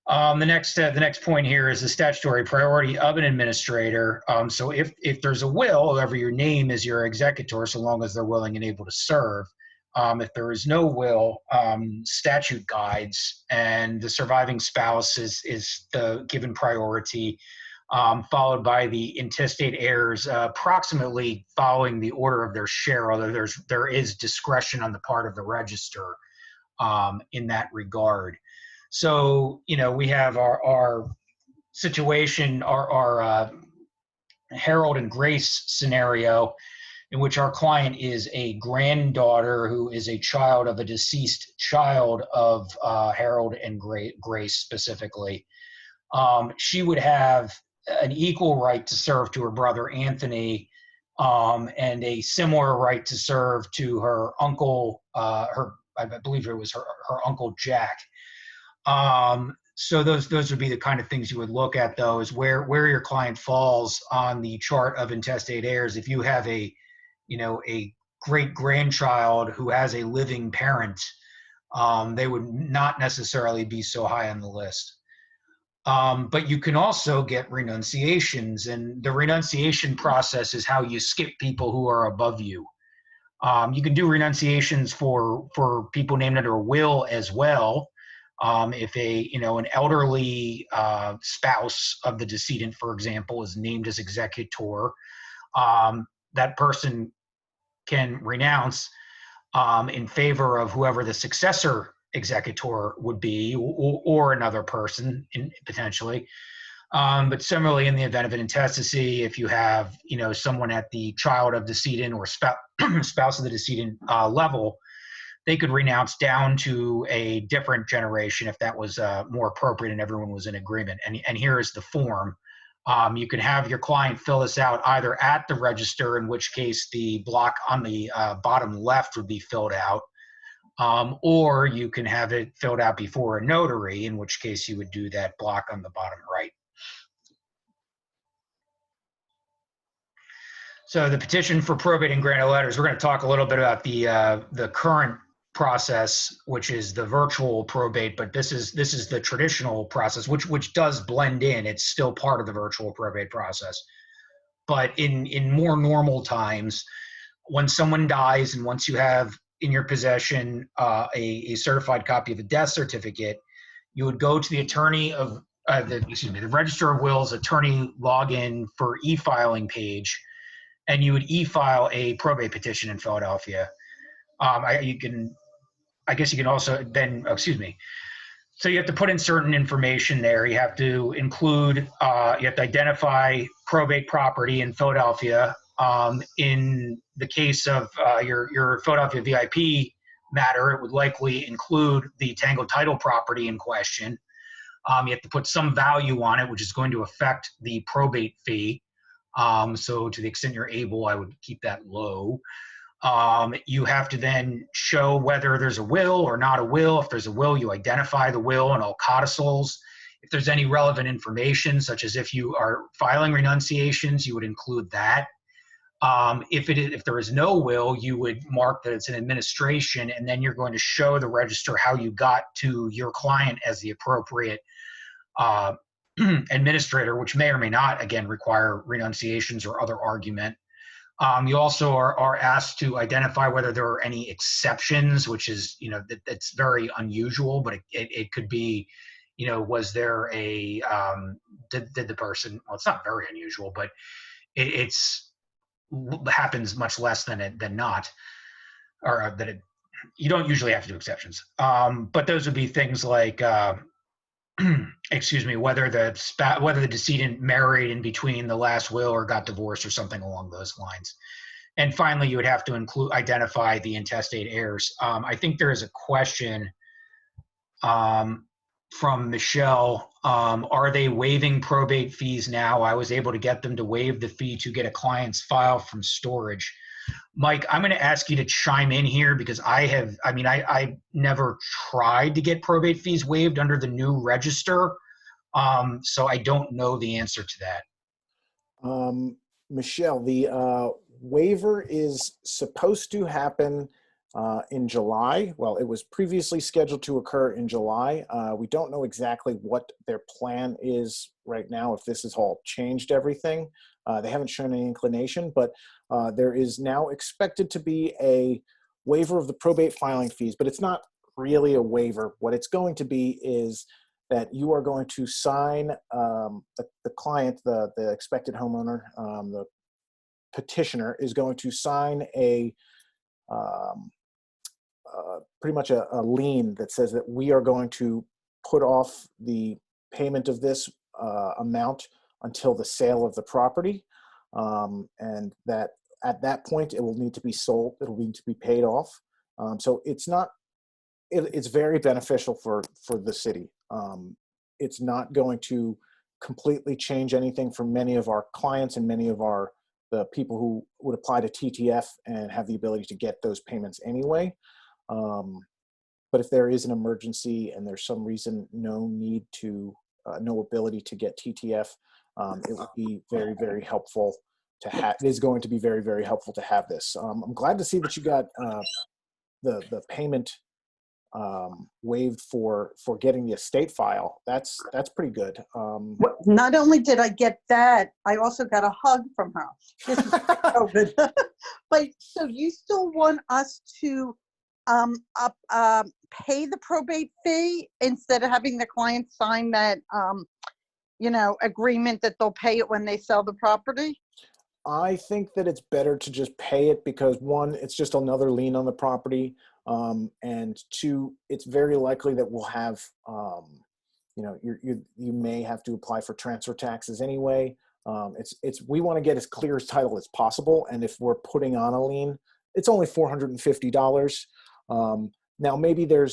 The next point here is the statutory priority of an administrator. So if there's a will, whoever your name is your executor, so long as they're willing and able to serve. If there is no will, statute guides, and the surviving spouse is the given priority, followed by the intestate heirs, approximately following the order of their share, although there is discretion on the part of the register in that regard. So, we have our situation, our Harold and Grace scenario, in which our client is a granddaughter who is a child of a deceased child of Harold and Grace specifically. She would have an equal right to serve to her brother Anthony, and a similar right to serve to her uncle, I believe it was her uncle Jack. So those would be the kind of things you would look at, though, is where your client falls on the chart of intestate heirs. If you have a great grandchild who has a living parent, they would not necessarily be so high on the list. But you can also get renunciations, and the renunciation process is how you skip people who are above you. You can do renunciations for people named under a will as well. If an elderly spouse of the decedent, for example, is named as executor, that person can renounce in favor of whoever the successor executor would be, or another person potentially. But similarly, in the event of an intestacy, if you have, someone at the child of decedent or spouse of the decedent level, they could renounce down to a different generation if that was more appropriate and everyone was in agreement. And here is the form. You can have your client fill this out either at the register, in which case the block on the bottom left would be filled out, or you can have it filled out before a notary, in which case you would do that block on the bottom right. So the petition for probate and grant of letters, we're going to talk a little bit about the current process, which is the virtual probate, but this is the traditional process, which does blend in. It's still part of the virtual probate process. But in more normal times, when someone dies and once you have in your possession a certified copy of a death certificate, you would go to the attorney of the Register of Wills attorney login for e-filing page, and you would e-file a probate petition in Philadelphia. I guess you can also then, So you have to put in certain information there. You have to include, you have to identify probate property in Philadelphia. In the case of your Philadelphia VIP matter, it would likely include the tangled title property in question. You have to put some value on it, which is going to affect the probate fee. So to the extent you're able, I would keep that low. You have to then show whether there's a will or not a will. If there's a will, you identify the will and all codicils. If there's any relevant information, such as if you are filing renunciations, you would include that. If there is no will, you would mark that it's an administration, and then you're going to show the register how you got to your client as the appropriate administrator, which may or may not, again, require renunciations or other argument. You also are asked to identify whether there are any exceptions, which is, that's very unusual, but it could be, was there a, did the person, well, it's not very unusual, but it's happens much less than not, or that you don't usually have to do exceptions. But those would be things like, whether the decedent married in between the last will or got divorced or something along those lines. And finally, you would have to identify the intestate heirs. I think there is a question from Michelle. Are they waiving probate fees now? I was able to get them to waive the fee to get a client's file from storage. Mike, I'm going to ask you to chime in here because I never tried to get probate fees waived under the new register. So I don't know the answer to that. Michelle, the waiver is supposed to happen in July. Well, it was previously scheduled to occur in July. We don't know exactly what their plan is right now, if this has all changed everything. They haven't shown any inclination, but there is now expected to be a waiver of the probate filing fees, but it's not really a waiver. What it's going to be is that you are going to sign, the client, the expected homeowner, the petitioner is going to sign a pretty much a lien that says that we are going to put off the payment of this amount until the sale of the property, and that at that point it will need to be sold, it'll need to be paid off. So it's very beneficial for the city. It's not going to completely change anything for many of our clients and many of the people who would apply to TTF and have the ability to get those payments anyway. But if there is an emergency and there's some reason no ability to get TTF, it would be very, very helpful to have. It is going to be very, very helpful to have this. I'm glad to see that you got the payment waived for getting the estate file. That's pretty good. Well, not only did I get that, I also got a hug from her. This is COVID. But so you still want us to pay the probate fee instead of having the client sign that, agreement that they'll pay it when they sell the property? I think that it's better to just pay it because one, it's just another lien on the property. And two, it's very likely that we'll have, you may have to apply for transfer taxes anyway. We want to get as clear as title as possible. And if we're putting on a lien, it's only $450. Now maybe there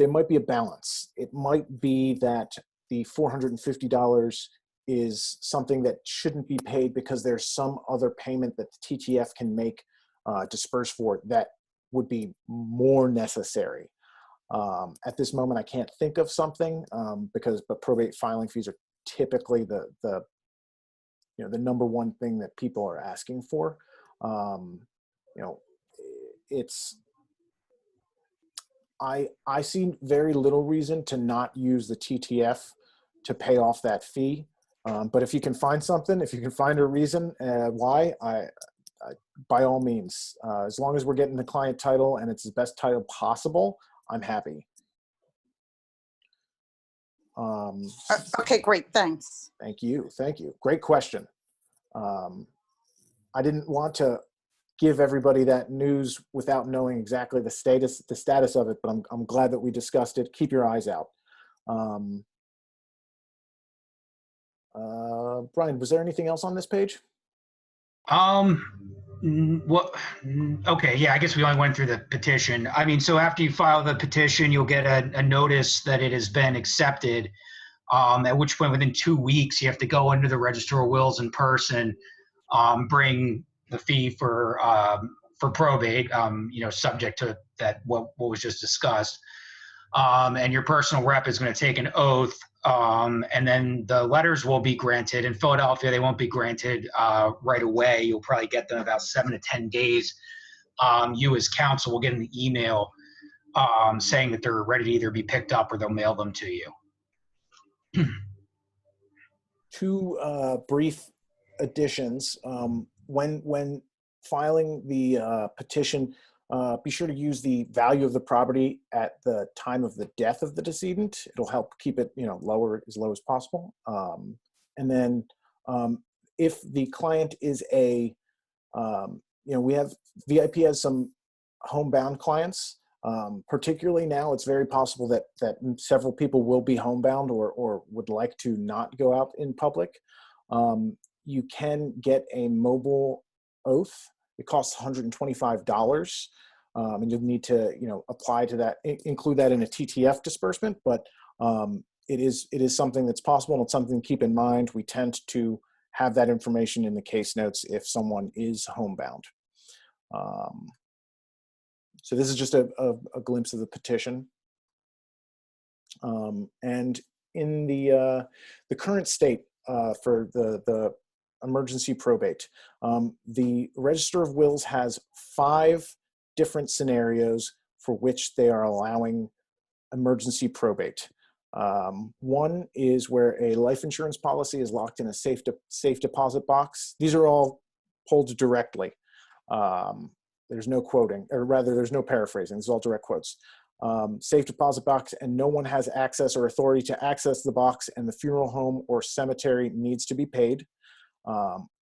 might be a balance. It might be that the $450 is something that shouldn't be paid because there's some other payment that the TTF can make disperse for it that would be more necessary. At this moment, I can't think of something but probate filing fees are typically the number one thing that people are asking for. I see very little reason to not use the TTF to pay off that fee. But if you can find something, if you can find a reason why, by all means, as long as we're getting the client title and it's the best title possible, I'm happy. Okay, great. Thanks. Thank you. Thank you. Great question. I didn't want to give everybody that news without knowing exactly the status of it, but I'm glad that we discussed it. Keep your eyes out. Brian, was there anything else on this page? Okay, yeah, I guess we only went through the petition. I mean, so after you file the petition, you'll get a notice that it has been accepted, at which point within 2 weeks, you have to go into the Register of Wills in person, bring the fee for probate, subject to that, what was just discussed. And your personal rep is going to take an oath, and then the letters will be granted. In Philadelphia, they won't be granted right away. You'll probably get them about 7 to 10 days. You as counsel will get an email saying that they're ready to either be picked up or they'll mail them to you. Two brief additions. When filing the petition, be sure to use the value of the property at the time of the death of the decedent. It'll help keep it, as low as possible. And then if the client is we have VIP has some homebound clients. Particularly now, it's very possible that several people will be homebound or would like to not go out in public. You can get a mobile oath. It costs $125, and you'll need to, apply to that, include that in a TTF disbursement. But it is something that's possible, and it's something to keep in mind. We tend to have that information in the case notes if someone is homebound. So this is just a glimpse of the petition. And in the current state for the emergency probate, the Register of Wills has 5 different scenarios for which they are allowing emergency probate. One is where a life insurance policy is locked in a safe deposit box. These are all pulled directly. There's no quoting, or rather there's no paraphrasing. It's all direct quotes. Safe deposit box, and no one has access or authority to access the box, and the funeral home or cemetery needs to be paid.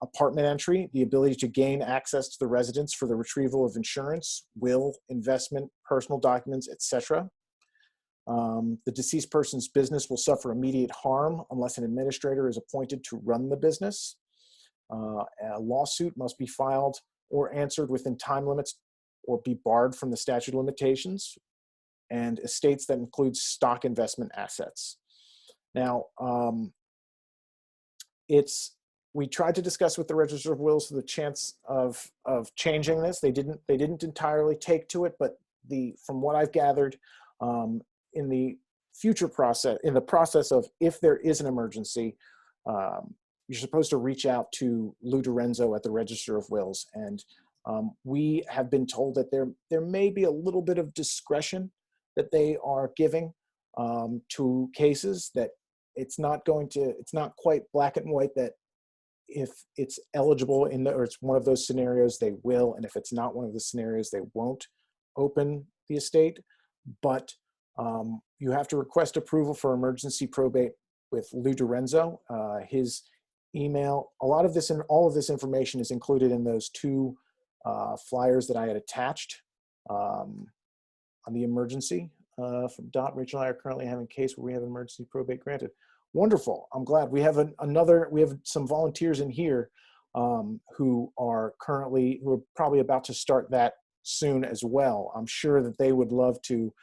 Apartment entry, the ability to gain access to the residence for the retrieval of insurance, will, investment, personal documents, etc. The deceased person's business will suffer immediate harm unless an administrator is appointed to run the business. A lawsuit must be filed or answered within time limits or be barred from the statute of limitations, and estates that include stock investment assets. Now, we tried to discuss with the Register of Wills the chance of changing this. They didn't entirely take to it, but from what I've gathered, in the future process, in the process of if there is an emergency, you're supposed to reach out to Lou Dorenzo at the Register of Wills. And we have been told that there may be a little bit of discretion that they are giving to cases, that it's not quite black and white, that if it's eligible or it's one of those scenarios, they will. And if it's not one of the scenarios, they won't. open the estate, but you have to request approval for emergency probate with Lou DiRenzo. His email, all of this information is included in those two flyers that I had attached on the emergency. From Dot, Rachel and I are currently having a case where we have emergency probate granted. Wonderful. I'm glad we have we have some volunteers in here who are probably about to start that soon as well. I'm sure that they would love to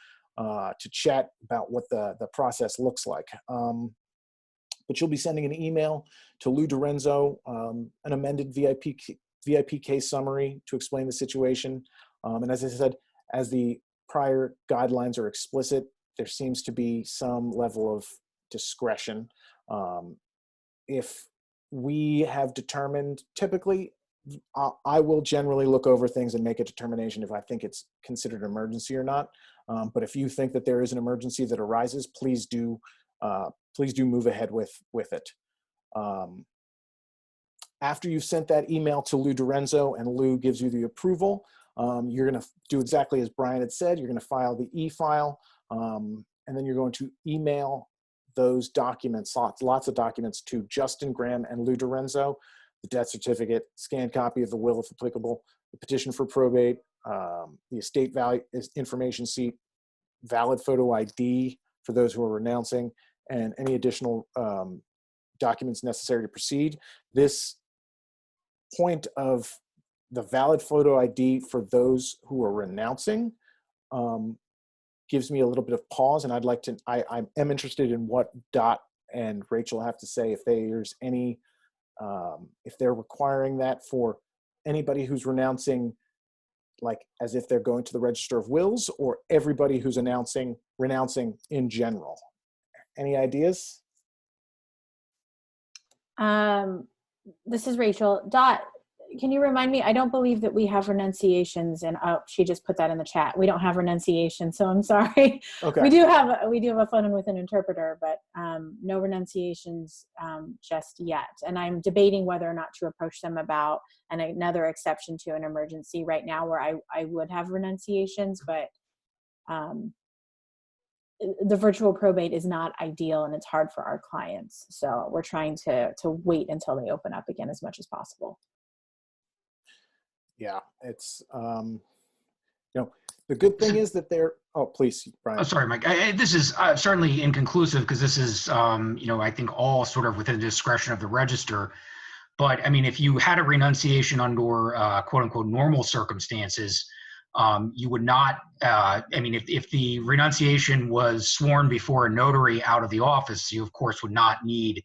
chat about what the process looks like. But you'll be sending an email to Lou DiRenzo, an amended VIP case summary to explain the situation. And as I said, as the prior guidelines are explicit, there seems to be some level of discretion. If we have determined, typically, I will generally look over things and make a determination if I think it's considered an emergency or not. But if you think that there is an emergency that arises, please do move ahead with it. After you've sent that email to Lou DiRenzo and Lou gives you the approval, you're going to do exactly as Brian had said. You're going to file the e-file, and then you're going to email those documents, lots of documents, to Justin Graham and Lou DiRenzo: the death certificate, scanned copy of the will if applicable, the petition for probate, the estate value information sheet, valid photo ID for those who are renouncing, and any additional documents necessary to proceed. This point of the valid photo ID for those who are renouncing gives me a little bit of pause, and I am interested in what Dot and Rachel have to say, if there's any, if they're requiring that for anybody who's renouncing, like as if they're going to the Register of Wills, or everybody who's renouncing in general. Any ideas? This is Rachel. Dot, can you remind me? I don't believe that we have renunciations, and she just put that in the chat. We don't have renunciation, so I'm sorry. Okay. We do have a phone in with an interpreter, but no renunciations just yet. And I'm debating whether or not to approach them about another exception to an emergency right now, where I would have renunciations, but the virtual probate is not ideal, and it's hard for our clients. So we're trying to wait until they open up again as much as possible. Yeah, it's, the good thing is that they're, oh, please, Brian. Oh, sorry, Mike. This is certainly inconclusive, because this is, I think all sort of within the discretion of the register. But I mean, if you had a renunciation under quote unquote normal circumstances, you would not, if the renunciation was sworn before a notary out of the office, you of course would not need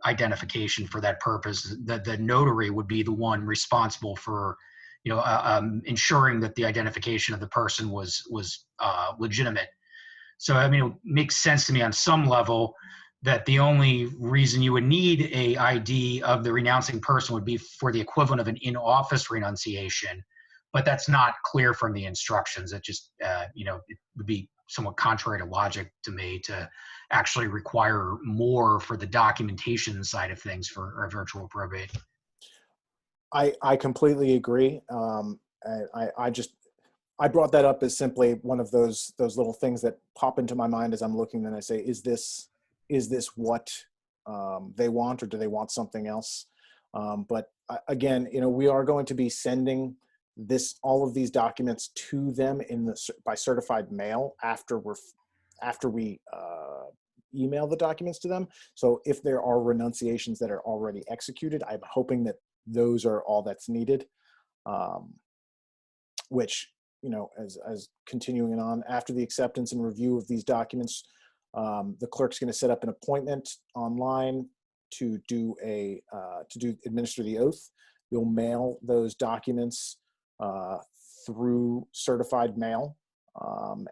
identification for that purpose. The notary would be the one responsible for, ensuring that the identification of the person was legitimate. So, I mean, it makes sense to me on some level that the only reason you would need a ID of the renouncing person would be for the equivalent of an in-office renunciation. But that's not clear from the instructions. It just, it would be somewhat contrary to logic to me to actually require more for the documentation side of things for a virtual probate. I completely agree. I brought that up as simply one of those little things that pop into my mind as I'm looking, and I say, is this what they want, or do they want something else? But again, we are going to be sending all of these documents to them by certified mail after we email the documents to them. So if there are renunciations that are already executed, I'm hoping that those are all that's needed. Which, as continuing on, after the acceptance and review of these documents, the clerk's going to set up an appointment online to administer the oath. You'll mail those documents through certified mail,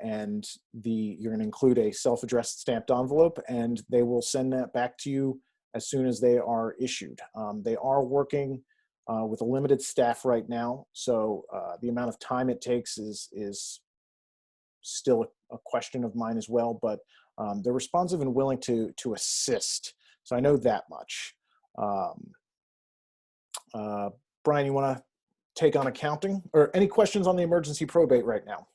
and you're going to include a self-addressed stamped envelope, and they will send that back to you as soon as they are issued. They are working with a limited staff right now, so the amount of time it takes is still a question of mine as well, but they're responsive and willing to assist. So I know that much. Brian, you want to take on accounting, or any questions on the emergency probate right now?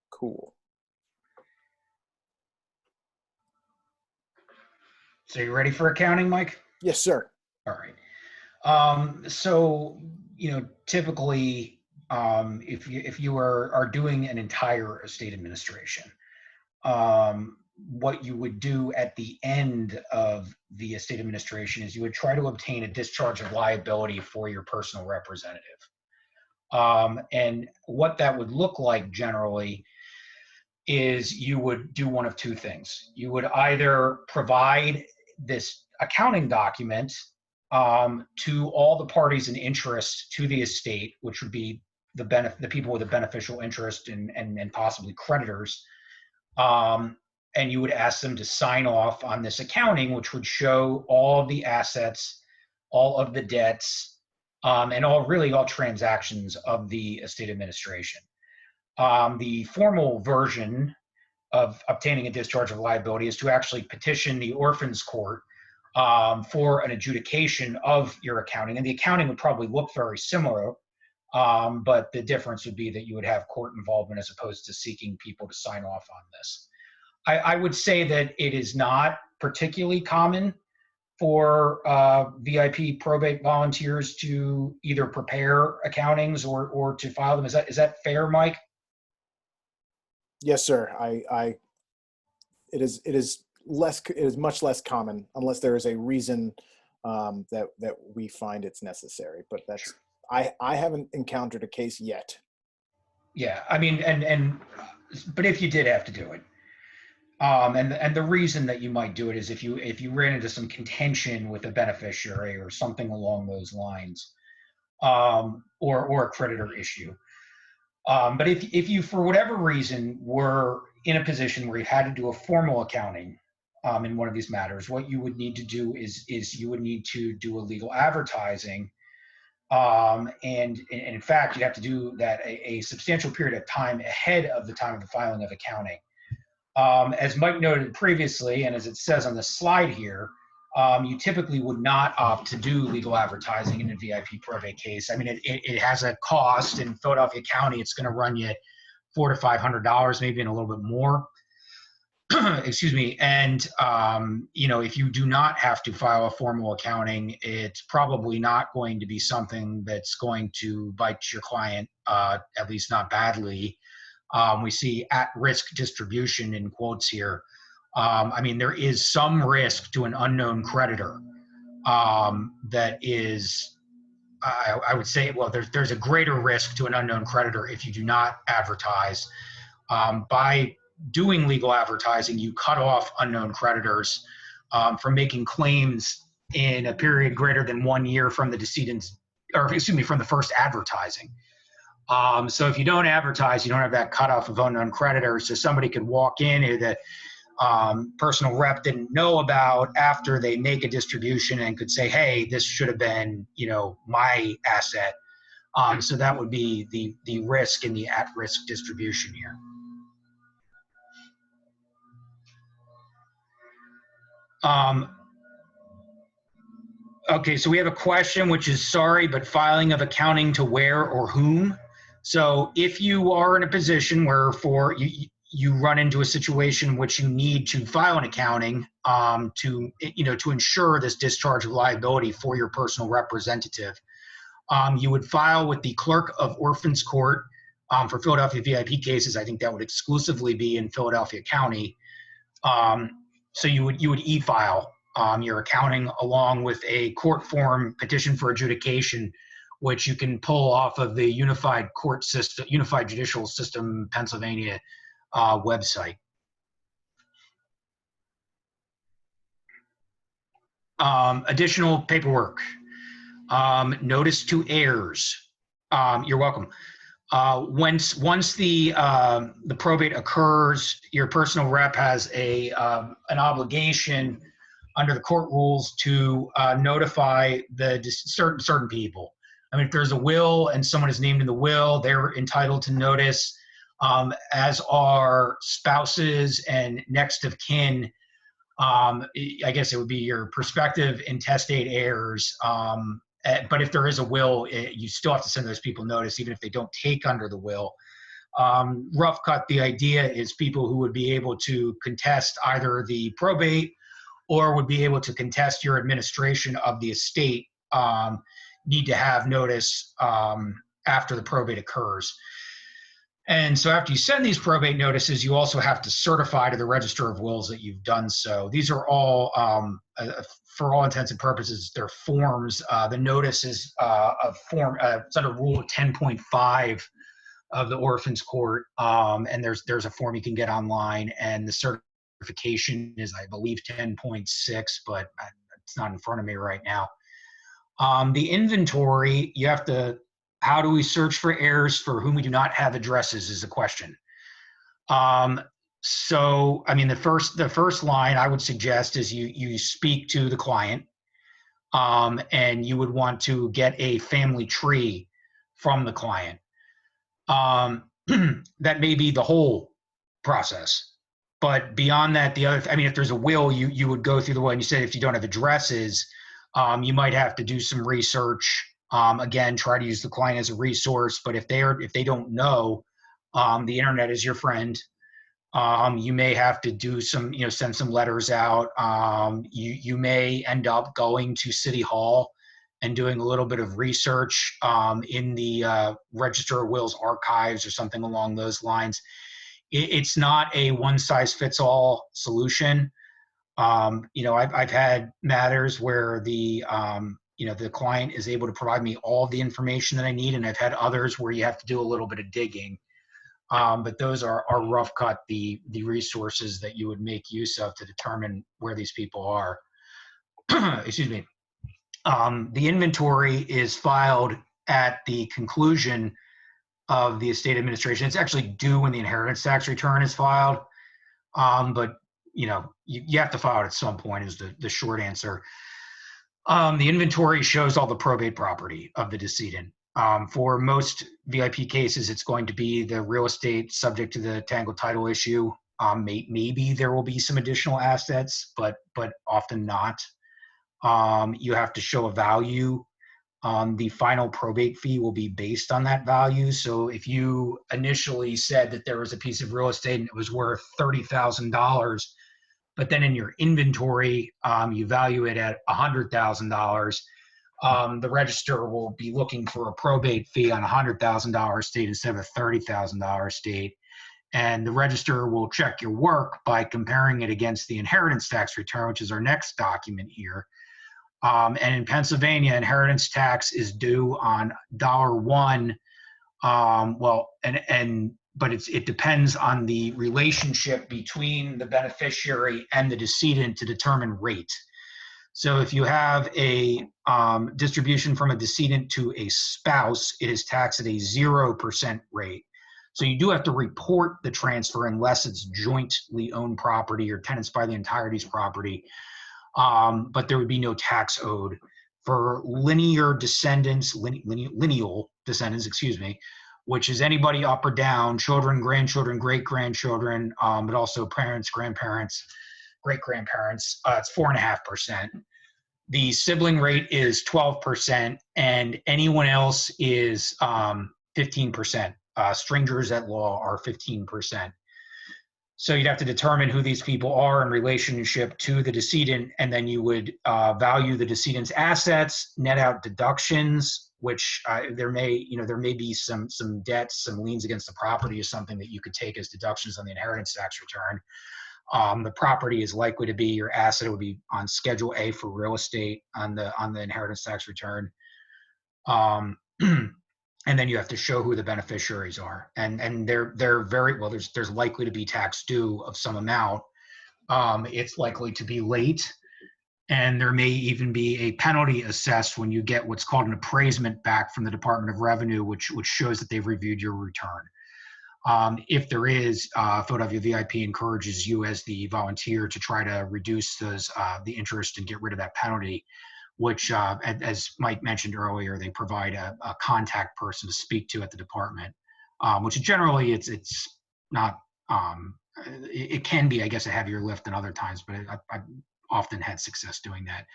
Cool. So you ready for accounting, Mike? Yes, sir. All right. So, typically, if you are doing an entire estate administration, what you would do at the end of the estate administration is you would try to obtain a discharge of liability for your personal representative. And what that would look like generally is you would do one of two things. You would either provide this accounting document to all the parties in interest to the estate, which would be the people with a beneficial interest and possibly creditors. And you would ask them to sign off on this accounting, which would show all of the assets, all of the debts, and all transactions of the estate administration. The formal version of obtaining a discharge of liability is to actually petition the orphans court for an adjudication of your accounting. And the accounting would probably look very similar, but the difference would be that you would have court involvement as opposed to seeking people to sign off on this. I would say that it is not particularly common for VIP probate volunteers to either prepare accountings or to file them. Is that fair, Mike? Yes, sir. It is much less common unless there is a reason that we find it's necessary. But that's I haven't encountered a case yet. Yeah, I mean, but if you did have to do it, and the reason that you might do it is if you ran into some contention with a beneficiary or something along those lines, or a creditor issue. But if you, for whatever reason, were in a position where you had to do a formal accounting in one of these matters, what you would need to do is you would need to do a legal advertising. And in fact, you'd have to do that a substantial period of time ahead of the time of the filing of accounting. As Mike noted previously, and as it says on the slide here, you typically would not opt to do legal advertising in a VIP probate case. I mean, it has a cost. In Philadelphia County, it's going to run you $400 to $500, maybe, and a little bit more. Excuse me. And, if you do not have to file a formal accounting, it's probably not going to be something that's going to bite your client, at least not badly. We see at-risk distribution in quotes here. I mean, there is some risk to an unknown creditor that is, I would say, well, there's a greater risk to an unknown creditor if you do not advertise. By doing legal advertising, you cut off unknown creditors from making claims in a period greater than 1 year from the decedent's, or excuse me, from the first advertising. So if you don't advertise, you don't have that cutoff of unknown creditors. So somebody could walk in who the personal rep didn't know about after they make a distribution and could say, hey, this should have been, my asset. So that would be the risk in the at-risk distribution here. Okay, so we have a question, which is, sorry, but filing of accounting to where or whom? So if you are in a position where you run into a situation in which you need to file an accounting to ensure this discharge of liability for your personal representative, you would file with the clerk of orphans court. For Philadelphia VIP cases, I think that would exclusively be in Philadelphia County. So you would e-file your accounting along with a court form petition for adjudication, which you can pull off of the Unified Judicial System Pennsylvania website. Additional paperwork. Notice to heirs. You're welcome. Once the probate occurs, your personal rep has an obligation under the court rules to notify the certain people. I mean, if there's a will and someone is named in the will, they're entitled to notice, as are spouses and next of kin. I guess it would be your prospective intestate heirs. But if there is a will, you still have to send those people notice, even if they don't take under the will. Rough cut, the idea is people who would be able to contest either the probate or would be able to contest your administration of the estate need to have notice after the probate occurs. And so after you send these probate notices, you also have to certify to the Register of Wills that you've done so. These are all, for all intents and purposes, they're forms. The notice is a form, it's under Rule 10.5 of the Orphans Court, and there's a form you can get online, and the certification is, I believe, 10.6, but it's not in front of me right now. The inventory, you have to, how do we search for heirs for whom we do not have addresses is a question. So, I mean, the first line I would suggest is you speak to the client, and you would want to get a family tree from the client. That may be the whole process. But beyond that, I mean, if there's a will, you would go through the will, and you said if you don't have addresses, you might have to do some research. Again, try to use the client as a resource. But if they don't know, the internet is your friend. You may have to do some, send some letters out. You may end up going to City Hall and doing a little bit of research in the Register of Wills archives or something along those lines. It's not a one-size-fits-all solution. I've had matters where the client is able to provide me all the information that I need, and I've had others where you have to do a little bit of digging. But those are rough cut the resources that you would make use of to determine where these people are. Excuse me. The inventory is filed at the conclusion of the estate administration. It's actually due when the inheritance tax return is filed. But you have to file it at some point is the short answer. The inventory shows all the probate property of the decedent. For most VIP cases, it's going to be the real estate subject to the tangled title issue. Maybe there will be some additional assets, but often not. You have to show a value. The final probate fee will be based on that value. So if you initially said that there was a piece of real estate and it was worth $30,000, but then in your inventory, you value it at $100,000, the register will be looking for a probate fee on a $100,000 estate instead of a $30,000 estate. And the register will check your work by comparing it against the inheritance tax return, which is our next document here. And in Pennsylvania, inheritance tax is due on $1. But it depends on the relationship between the beneficiary and the decedent to determine rate. So if you have a distribution from a decedent to a spouse, it is taxed at a 0% rate. So you do have to report the transfer unless it's jointly owned property or tenants by the entirety's property. But there would be no tax owed. For lineal descendants, which is anybody up or down, children, grandchildren, great-grandchildren, but also parents, grandparents, great-grandparents, it's 4.5%. The sibling rate is 12%, and anyone else is 15%. Strangers at law are 15%. So you'd have to determine who these people are in relationship to the decedent, and then you would value the decedent's assets, net out deductions, which there may be some debts, some liens against the property or something that you could take as deductions on the inheritance tax return. The property is likely to be your asset. It would be on Schedule A for real estate on the inheritance tax return. And then you have to show who the beneficiaries are, and they're very well. There's likely to be tax due of some amount. It's likely to be late, and there may even be a penalty assessed when you get what's called an appraisement back from the Department of Revenue, which shows that they've reviewed your return. If there is, Philadelphia VIP encourages you as the volunteer to try to reduce those the interest and get rid of that penalty, which, as Mike mentioned earlier, they provide a contact person to speak to at the department, which generally it's not it can be, I guess, a heavier lift than other times, but I've often had success doing that.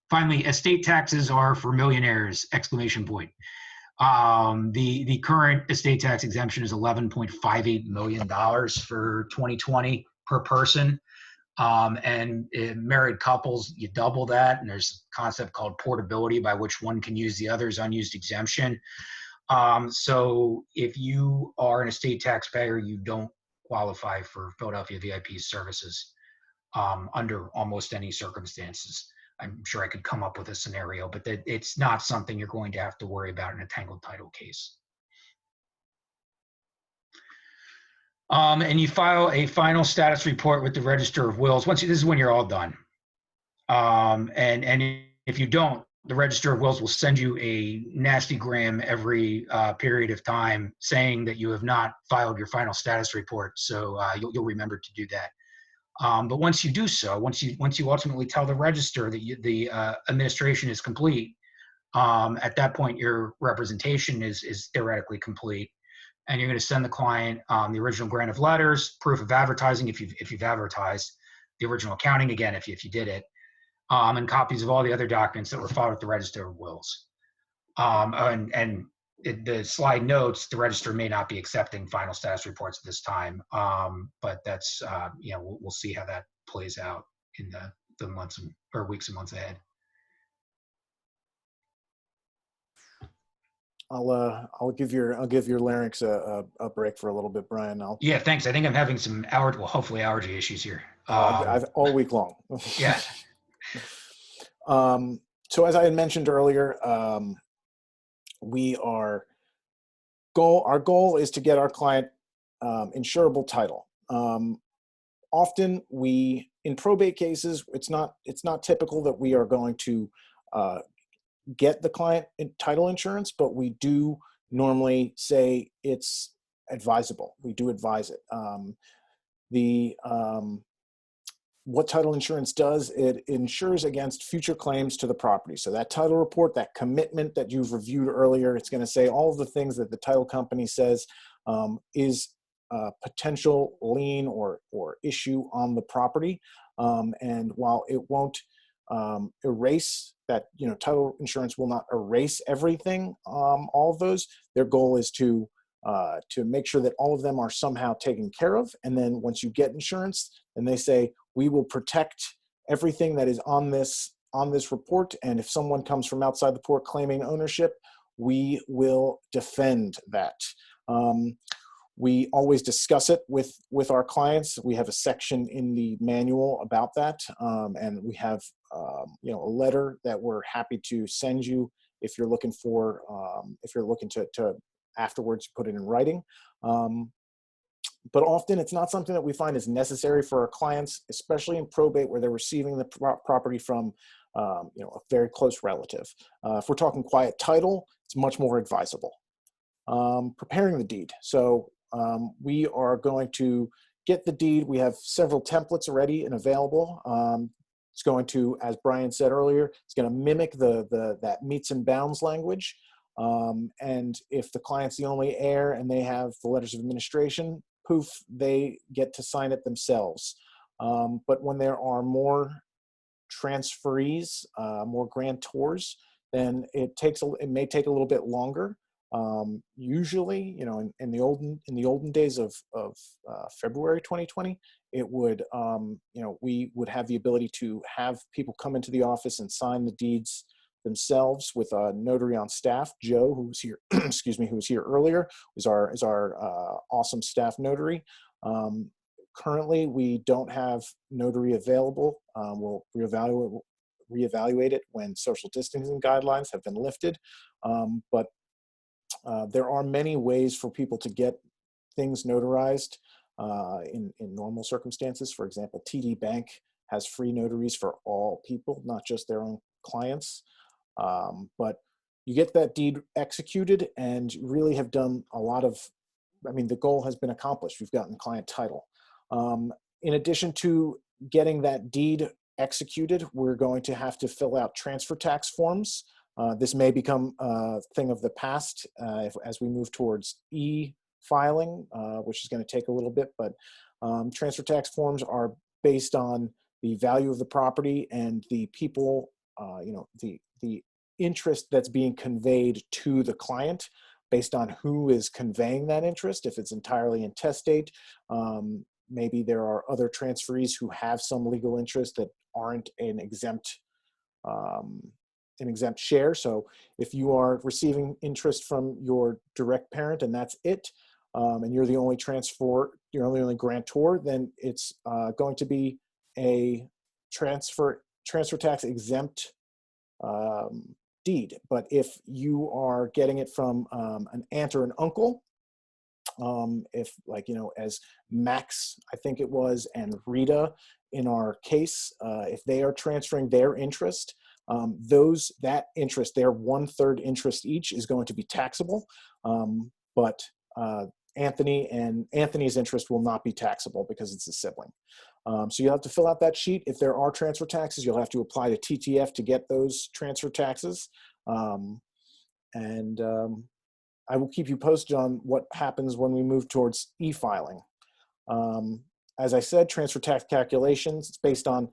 Finally, estate taxes are for millionaires! Exclamation point. The current estate tax exemption is $11.58 million for 2020 per person. And in married couples, you double that, and there's a concept called portability by which one can use the other's unused exemption. So if you are an estate taxpayer, you don't qualify for Philadelphia VIP services under almost any circumstances. I'm sure I could come up with a scenario, but it's not something you're going to have to worry about in a tangled title case. And you file a final status report with the Register of Wills. This is when you're all done. And if you don't, the Register of Wills will send you a nasty gram every period of time saying that you have not filed your final status report. So you'll remember to do that. But once you do so, once you ultimately tell the register that the administration is complete, at that point your representation is theoretically complete, and you're going to send the client the original grant of letters, proof of advertising if you've advertised, the original accounting again if you did it, and copies of all the other documents that were filed with the Register of Wills. The slide notes the register may not be accepting final status reports at this time, but that's we'll see how that plays out in the months or weeks and months ahead. I'll give your larynx a break for a little bit, Brian. Yeah, thanks. I think I'm having some hopefully allergy issues here. I've all week long. Yeah. So as I had mentioned earlier, our goal is to get our client insurable title. Often in probate cases, it's not typical that we are going to get the client title insurance, but we do normally say it's advisable. We do advise it. What title insurance does, it insures against future claims to the property. So that title report, that commitment that you've reviewed earlier, it's going to say all of the things that the title company says is a potential lien or issue on the property. And while it won't erase that, title insurance will not erase everything, all of those, their goal is to make sure that all of them are somehow taken care of. And then once you get insurance, and they say, we will protect everything that is on this report. And if someone comes from outside the port claiming ownership, we will defend that. We always discuss it with our clients. We have a section in the manual about that. And we have, a letter that we're happy to send you if you're looking to afterwards put it in writing. But often it's not something that we find is necessary for our clients, especially in probate where they're receiving the property from a very close relative. If we're talking quiet title, it's much more advisable. Preparing the deed. So we are going to get the deed. We have several templates ready and available. It's going to, as Brian said earlier, it's going to mimic that meets and bounds language. And if the client's the only heir and they have the letters of administration, poof, they get to sign it themselves. But when there are more transferees, more grantors, then it may take a little bit longer. Usually, in the olden days of February 2020, it would, we would have the ability to have people come into the office and sign the deeds themselves with a notary on staff. Joe, who was here, who was here earlier, is our awesome staff notary. Currently, we don't have notary available. We'll reevaluate it when social distancing guidelines have been lifted. But there are many ways for people to get things notarized in normal circumstances. For example, TD Bank has free notaries for all people, not just their own clients. But you get that deed executed and you really have done a lot of, the goal has been accomplished. We've gotten client title. In addition to getting that deed executed, we're going to have to fill out transfer tax forms. This may become a thing of the past as we move towards filing, which is going to take a little bit, but transfer tax forms are based on the value of the property and the people, the interest that's being conveyed to the client based on who is conveying that interest. If it's entirely intestate, maybe there are other transferees who have some legal interest that aren't an exempt share. So if you are receiving interest from your direct parent and that's it, and you're the only grantor, then it's going to be a transfer tax exempt deed. But if you are getting it from an aunt or an uncle, if as Max, I think it was, and Rita in our case, if they are transferring their interest, that interest, their 1/3 interest each, is going to be taxable. But Anthony's interest will not be taxable because it's a sibling. So you'll have to fill out that sheet. If there are transfer taxes, you'll have to apply to TTF to get those transfer taxes. I will keep you posted on what happens when we move towards e-filing. As I said, transfer tax calculations, it's based on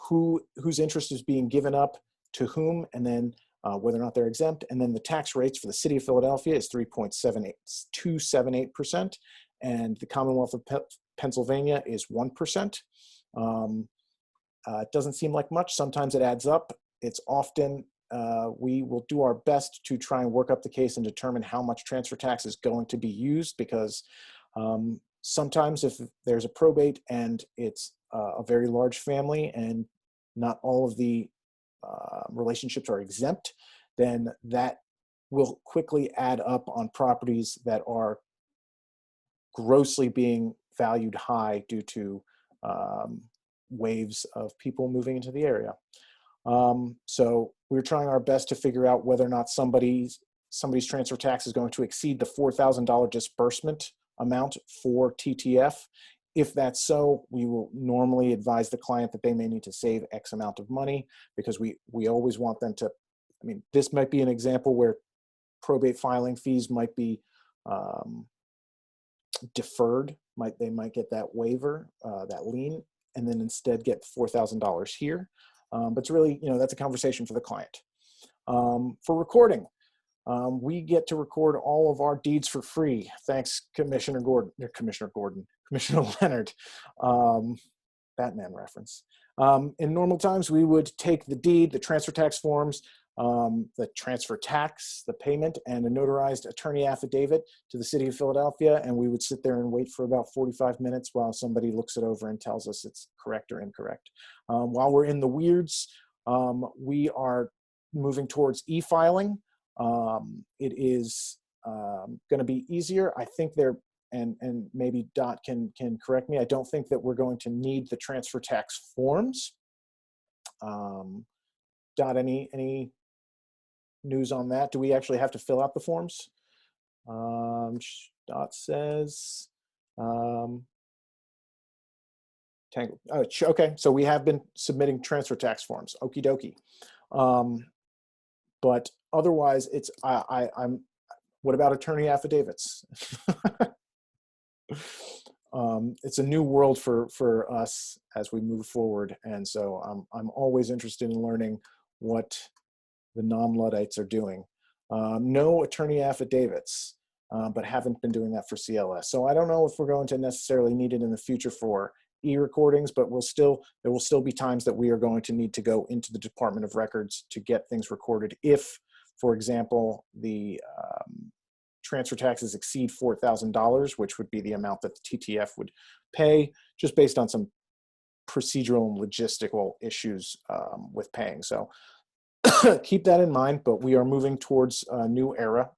whose interest is being given up to whom, and then whether or not they're exempt. And then the tax rates for the city of Philadelphia is 3.278%, and the Commonwealth of Pennsylvania is 1%. It doesn't seem like much. Sometimes it adds up. It's often, we will do our best to try and work up the case and determine how much transfer tax is going to be used, because sometimes if there's a probate and it's a very large family and not all of the relationships are exempt, then that will quickly add up on properties that are grossly being valued high due to waves of people moving into the area. So we're trying our best to figure out whether or not somebody's transfer tax is going to exceed the $4,000 disbursement amount for TTF. If that's so, we will normally advise the client that they may need to save X amount of money, because we always want them to, this might be an example where probate filing fees might be deferred. They might get that waiver, that lien, and then instead get $4,000 here. But it's really, that's a conversation for the client. For recording, we get to record all of our deeds for free. Thanks, Commissioner Leonard. Batman reference. In normal times, we would take the deed, the transfer tax forms, the transfer tax, the payment, and a notarized attorney affidavit to the city of Philadelphia, and we would sit there and wait for about 45 minutes while somebody looks it over and tells us it's correct or incorrect. While we're in the weirds, we are moving towards e-filing. It is going to be easier. I think and maybe Dot can correct me, I don't think that we're going to need the transfer tax forms. Dot, any news on that? Do we actually have to fill out the forms? Dot says, tangled. Oh, okay, so we have been submitting transfer tax forms. Okie dokie. But otherwise, it's what about attorney affidavits? It's a new world for us as we move forward, and so I'm always interested in learning what the non-Luddites are doing. No attorney affidavits, but haven't been doing that for CLS. So I don't know if we're going to necessarily need it in the future for e-recordings, but there will still be times that we are going to need to go into the Department of Records to get things recorded if, for example, the transfer taxes exceed $4,000, which would be the amount that the TTF would pay, just based on some procedural and logistical issues with paying. So keep that in mind, but we are moving towards a new era.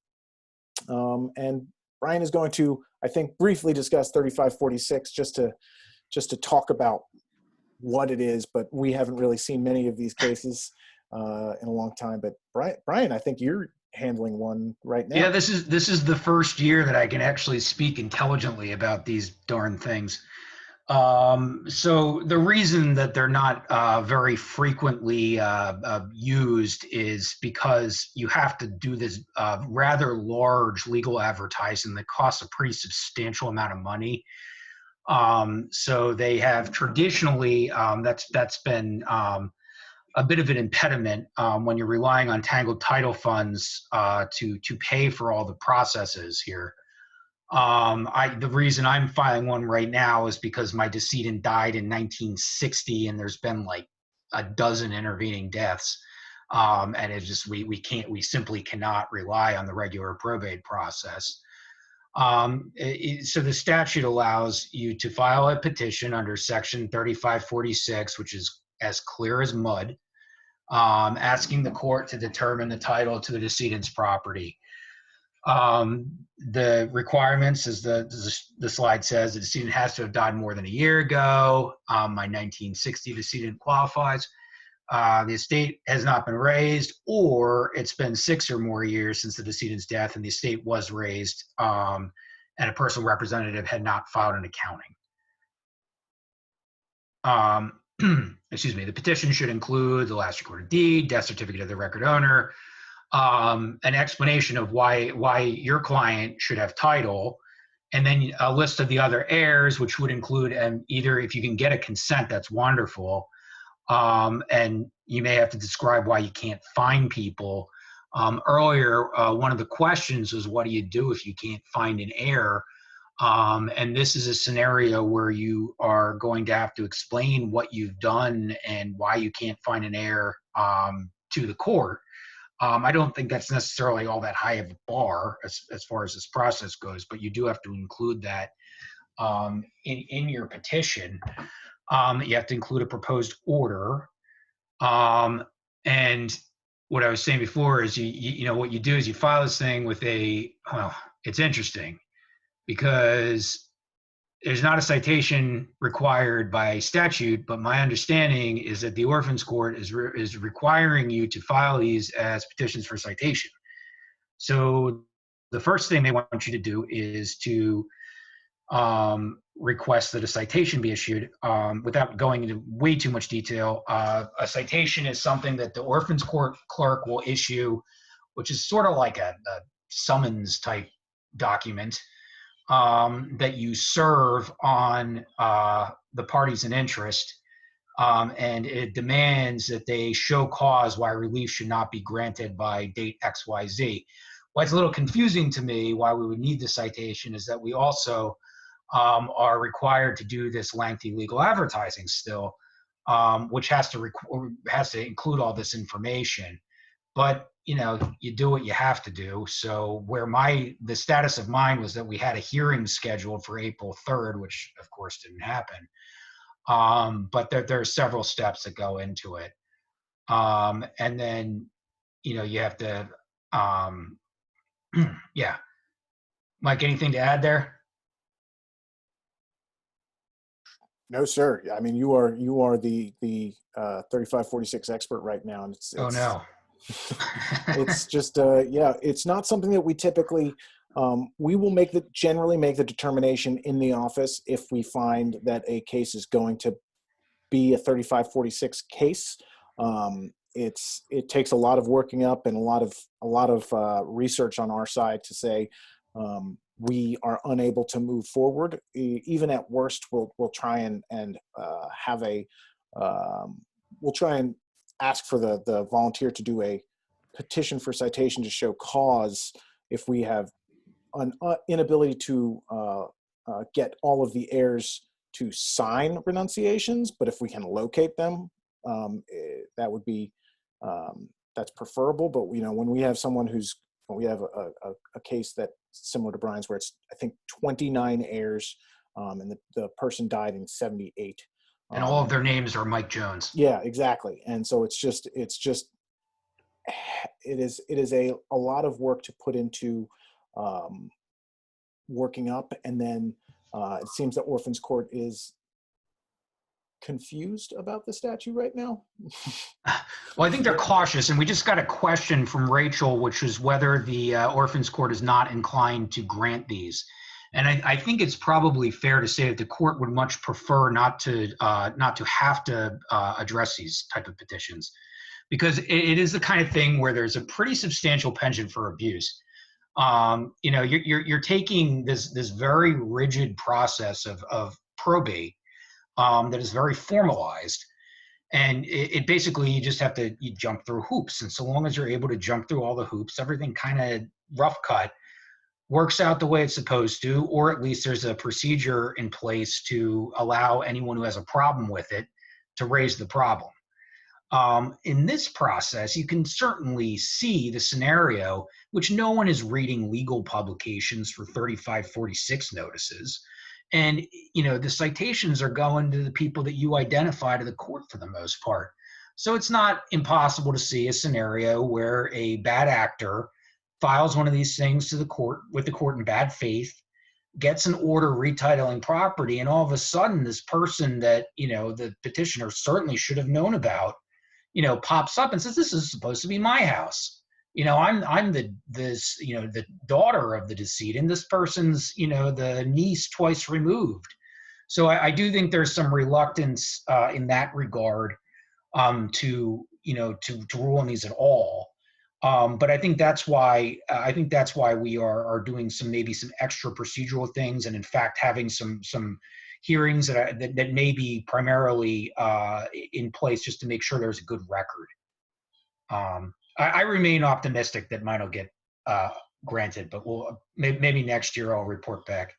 And Brian is going to, I think, briefly discuss 3546 just to talk about what it is, but we haven't really seen many of these cases in a long time. But Brian, I think you're handling one right now. Yeah, this is the first year that I can actually speak intelligently about these darn things. So the reason that they're not very frequently used is because you have to do this rather large legal advertising that costs a pretty substantial amount of money. So they have traditionally, that's been a bit of an impediment when you're relying on tangled title funds to pay for all the processes here. The reason I'm filing one right now is because my decedent died in 1960, and there's been like a dozen intervening deaths, and it's just we simply cannot rely on the regular probate process. So the statute allows you to file a petition under Section 3546, which is as clear as mud, asking the court to determine the title to the decedent's property. The requirements, as the slide says, the decedent has to have died more than a year ago. My 1960 decedent qualifies. The estate has not been raised, or it's been 6 or more years since the decedent's death and the estate was raised, and a personal representative had not filed an accounting. Excuse me. The petition should include the last recorded deed, death certificate of the record owner, an explanation of why your client should have title, and then a list of the other heirs, which would include, and either if you can get a consent, that's wonderful. And you may have to describe why you can't find people. Earlier, one of the questions was, what do you do if you can't find an heir? And this is a scenario where you are going to have to explain what you've done and why you can't find an heir to the court. I don't think that's necessarily all that high of a bar as far as this process goes, but you do have to include that in your petition. You have to include a proposed order. And what I was saying before is you know what you do is you file this thing with it's interesting because there's not a citation required by statute, but my understanding is that the Orphans Court is requiring you to file these as petitions for citation. So the first thing they want you to do is to request that a citation be issued. Without going into way too much detail, a citation is something that the Orphans Court clerk will issue, which is sort of like a summons type document that you serve on the parties in interest, and it demands that they show cause why relief should not be granted by date XYZ. What's a little confusing to me why we would need the citation is that we also are required to do this lengthy legal advertising still, which has to include all this information. But you know, you do what you have to do. So where the status of mine was that we had a hearing scheduled for April 3rd, which of course didn't happen. But there are several steps that go into it. And then, you know, you have to, yeah. Mike, anything to add there? No, sir. I mean, you are the 3546 expert right now, and it's Oh no. it's just yeah, it's not something that we typically we will generally make the determination in the office if we find that a case is going to be a 3546 case. It takes a lot of working up and a lot of research on our side to say we are unable to move forward. Even at worst, we'll try and have a we'll try and ask for the volunteer to do a petition for citation to show cause if we have an inability to get all of the heirs to sign renunciations. But if we can locate them, that would be that's preferable. But you know, when we have someone we have a case that's similar to Brian's, where it's I think 29 heirs, and the person died in 78. And all of their names are Mike Jones. Yeah, exactly. And so it is a lot of work to put into working up. And then it seems that Orphans Court is confused about the statute right now. Well, I think they're cautious, and we just got a question from Rachel, which is whether the Orphans Court is not inclined to grant these. And I think it's probably fair to say that the court would much prefer not to have to address these type of petitions, because it is the kind of thing where there's a pretty substantial penchant for abuse. You know, you're taking this very rigid process of probate that is very formalized, and it basically, you just have to jump through hoops, and so long as you're able to jump through all the hoops, everything kind of rough cut works out the way it's supposed to, or at least there's a procedure in place to allow anyone who has a problem with it to raise the problem. In this process, you can certainly see the scenario, which no one is reading legal publications for 3546 notices. And, you know, the citations are going to the people that you identify to the court for the most part. So it's not impossible to see a scenario where a bad actor files one of these things to the court with the court in bad faith, gets an order retitling property, and all of a sudden this person that, you know, the petitioner certainly should have known about, you know, pops up and says, this is supposed to be my house. You know, I'm the daughter of the decedent. This person's, you know, the niece twice removed. So I do think there's some reluctance in that regard to rule on these at all. But I think that's why we are doing maybe some extra procedural things, and in fact having some hearings that may be primarily in place just to make sure there's a good record. I remain optimistic that mine will get granted, but maybe next year I'll report back.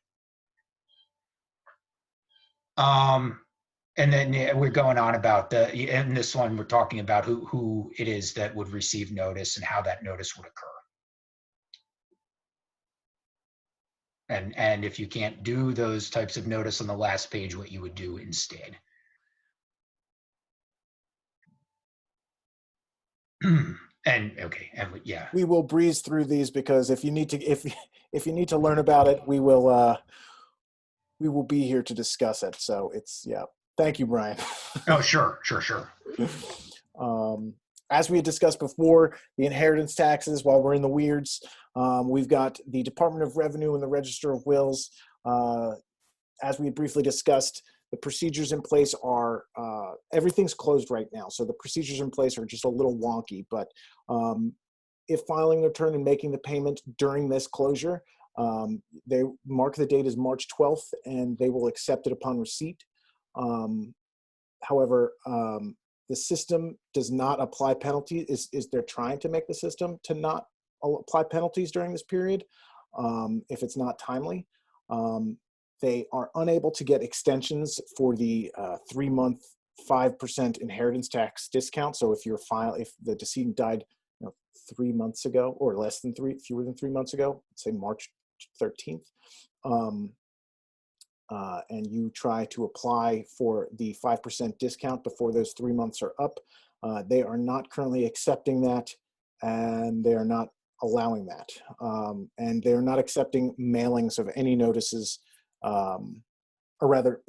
And then we're going on about in this one, we're talking about who it is that would receive notice and how that notice would occur. And if you can't do those types of notice on the last page, what you would do instead. Yeah. We will breeze through these because if you need to learn about it, we will be here to discuss it. So yeah. Thank you, Brian. Oh, sure. As we had discussed before, the inheritance taxes, while we're in the weirds, we've got the Department of Revenue and the Register of Wills. As we had briefly discussed, the procedures in place are, everything's closed right now. So the procedures in place are just a little wonky, but if filing the return and making the payment during this closure, they mark the date as March 12th and they will accept it upon receipt. However, the system does not apply penalties. They're trying to make the system to not apply penalties during this period if it's not timely. They are unable to get extensions for the 3-month 5% inheritance tax discount. So if the decedent died 3 months ago or fewer than 3 months ago, say March 13th, and you try to apply for the 5% discount before those 3 months are up, they are not currently accepting that, and they are not allowing that. And they're not accepting mailings of any notices, or rather,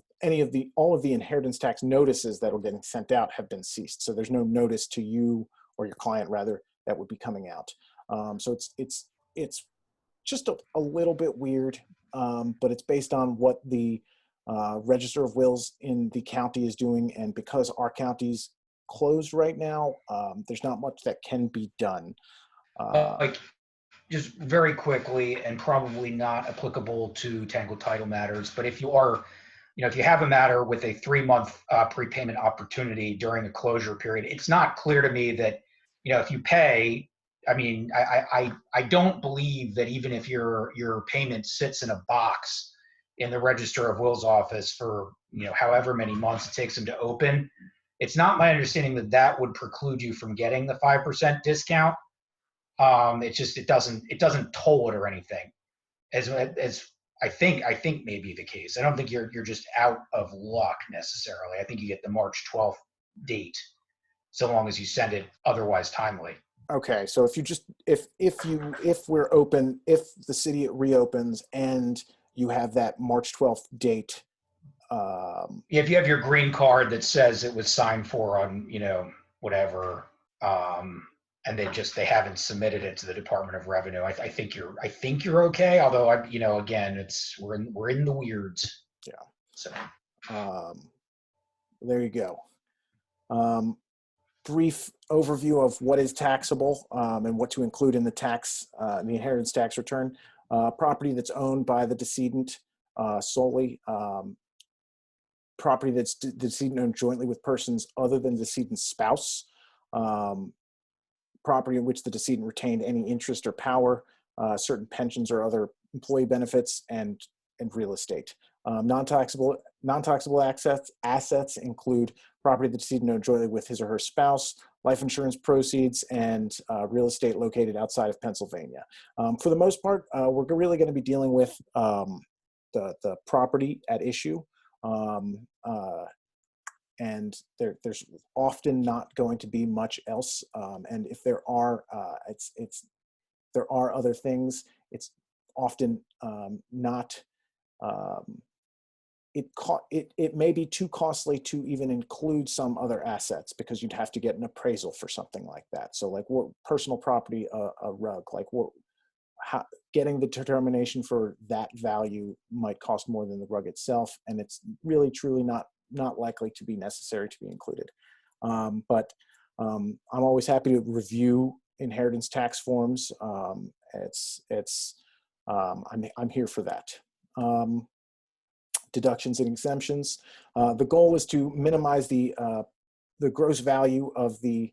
all of the inheritance tax notices that are getting sent out have been ceased. So there's no notice to you or your client, rather, that would be coming out. So it's just a little bit weird. But it's based on what the Register of Wills in the county is doing. And because our county's closed right now, there's not much that can be done. Just very quickly, and probably not applicable to tangled title matters, but if you are, if you have a matter with a 3-month prepayment opportunity during a closure period, it's not clear to me that, if you pay, I mean, I don't believe that even if your payment sits in a box in the Register of Wills office for, however many months it takes them to open, it's not my understanding that would preclude you from getting the 5% discount. It doesn't toll it or anything, as I think may be the case. I don't think you're just out of luck necessarily. I think you get the March 12th date, so long as you send it otherwise timely. Okay, so if we're open, if the city reopens and you have that March 12th date. If you have your green card that says it was signed for on, whatever, and they haven't submitted it to the Department of Revenue. I think you're okay. Although again, we're in the weirds. Yeah. So there you go. Brief overview of what is taxable and what to include in the the inheritance tax return. Property that's owned by the decedent solely. Property that's decedent owned jointly with persons other than the decedent's spouse. Property in which the decedent retained any interest or power, certain pensions or other employee benefits, and real estate. Non-taxable assets include property the decedent owned jointly with his or her spouse, life insurance proceeds, and real estate located outside of Pennsylvania. For the most part, we're really going to be dealing with the property at issue. And there's often not going to be much else. And if there are, there are other things. It's often not. It may be too costly to even include some other assets because you'd have to get an appraisal for something like that. So, like what personal property, a rug, like getting the determination for that value might cost more than the rug itself, and it's really truly not likely to be necessary to be included. But I'm always happy to review inheritance tax forms. I'm here for that. Deductions and exemptions. The goal is to minimize the gross value of the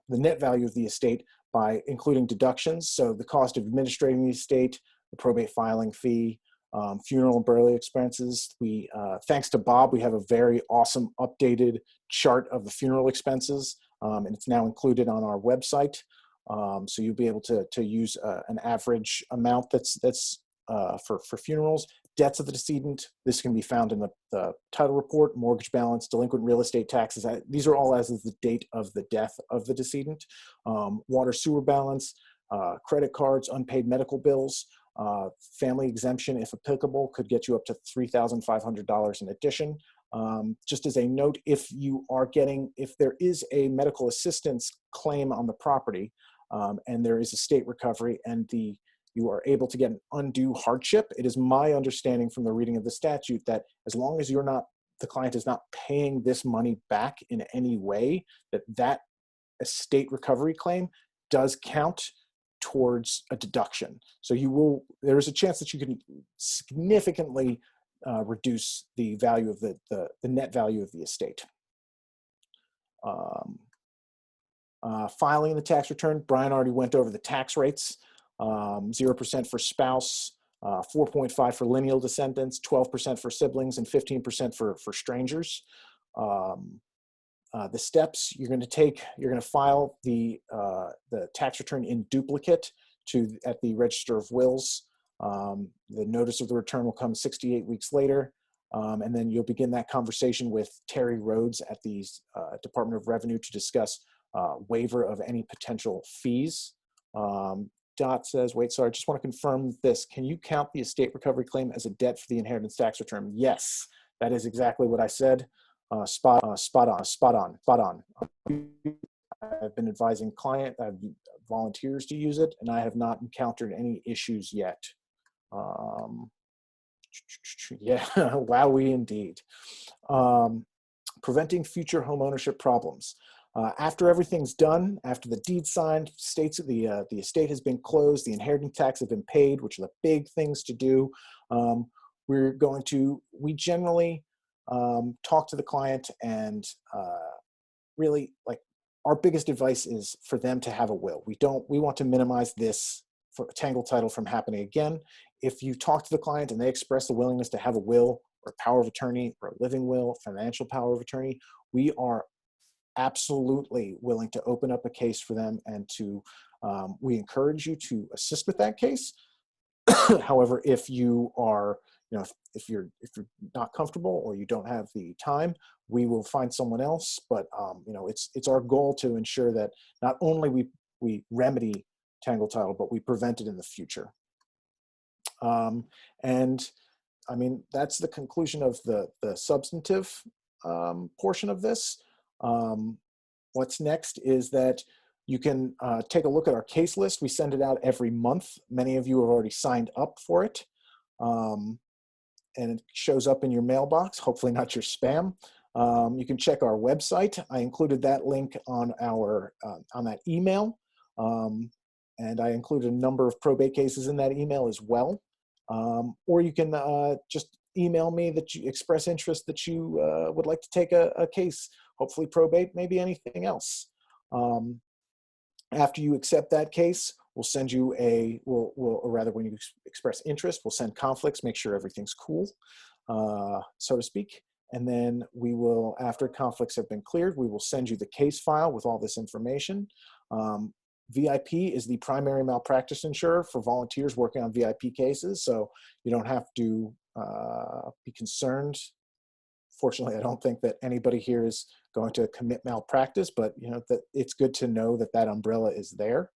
net value of the estate by including deductions. So the cost of administrating the estate, the probate filing fee, funeral and burial expenses. Thanks to Bob, we have a very awesome updated chart of the funeral expenses, and it's now included on our website. So you'll be able to use an average amount that's for funerals. Debts of the decedent, this can be found in the title report, mortgage balance, delinquent real estate taxes. These are all as of the date of the death of the decedent. Water sewer balance, credit cards, unpaid medical bills, family exemption, if applicable, could get you up to $3,500 in addition. Just as a note, if there is a medical assistance claim on the property and there is a state recovery and you are able to get an undue hardship, it is my understanding from the reading of the statute that as long as the client is not paying this money back in any way, that estate recovery claim does count towards a deduction. So there is a chance that you can significantly reduce the value of the net value of the estate. Filing the tax return, Brian already went over the tax rates. 0% for spouse, 4.5% for lineal descendants, 12% for siblings, and 15% for strangers. The steps you're going to file the tax return in duplicate at the Register of Wills. The notice of the return will come 68 weeks later, and then you'll begin that conversation with Terry Rhodes at the Department of Revenue to discuss waiver of any potential fees. Dot says, wait, sorry, I just want to confirm this. Can you count the estate recovery claim as a debt for the inheritance tax return? Yes, that is exactly what I said. Spot on. I've been advising volunteers to use it, and I have not encountered any issues yet. Yeah, wowee indeed. Preventing future home ownership problems. After everything's done, after the deed signed, states that the estate has been closed, the inheritance tax have been paid, which are the big things to do. We generally talk to the client and really, like, our biggest advice is for them to have a will. We want to minimize this for tangled title from happening again. If you talk to the client and they express the willingness to have a will or power of attorney or a living will, financial power of attorney, we are absolutely willing to open up a case for them, and we encourage you to assist with that case. However, if you are, if you're not comfortable or you don't have the time, we will find someone else. But it's our goal to ensure that not only we remedy tangled title, but we prevent it in the future. And I mean, that's the conclusion of the substantive portion of this. What's next is that You can take a look at our case list. We send it out every month. Many of you have already signed up for it. And it shows up in your mailbox, hopefully not your spam. You can check our website. I included that link on our on that email. And I included a number of probate cases in that email as well. Or you can just email me that you express interest that you would like to take a case, hopefully probate, maybe anything else. After you accept that case, we'll send you or rather when you express interest, we'll send conflicts, make sure everything's cool, so to speak. And then we will, after conflicts have been cleared, we will send you the case file with all this information. VIP is the primary malpractice insurer for volunteers working on VIP cases, so you don't have to be concerned. Fortunately, I don't think that anybody here is going to commit malpractice, but that it's good to know that that umbrella is there.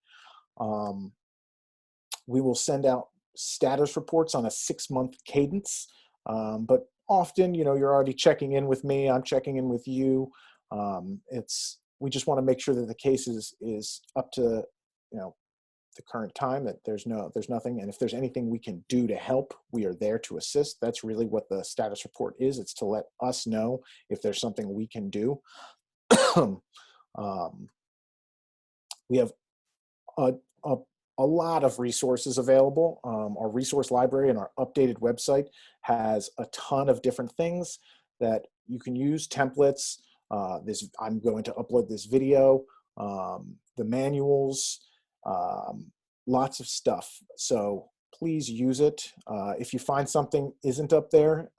We will send out status reports on a 6-month cadence, but often, you're already checking in with me. I'm checking in with you. We just want to make sure that the case is up to, the current time, that there's nothing. And if there's anything we can do to help, we are there to assist. That's really what the status report is. It's to let us know if there's something we can do. We have a lot of resources available. Our resource library and our updated website has a ton of different things that you can use, templates. I'm going to upload this video, the manuals, lots of stuff. So please use it. If you find something isn't up there,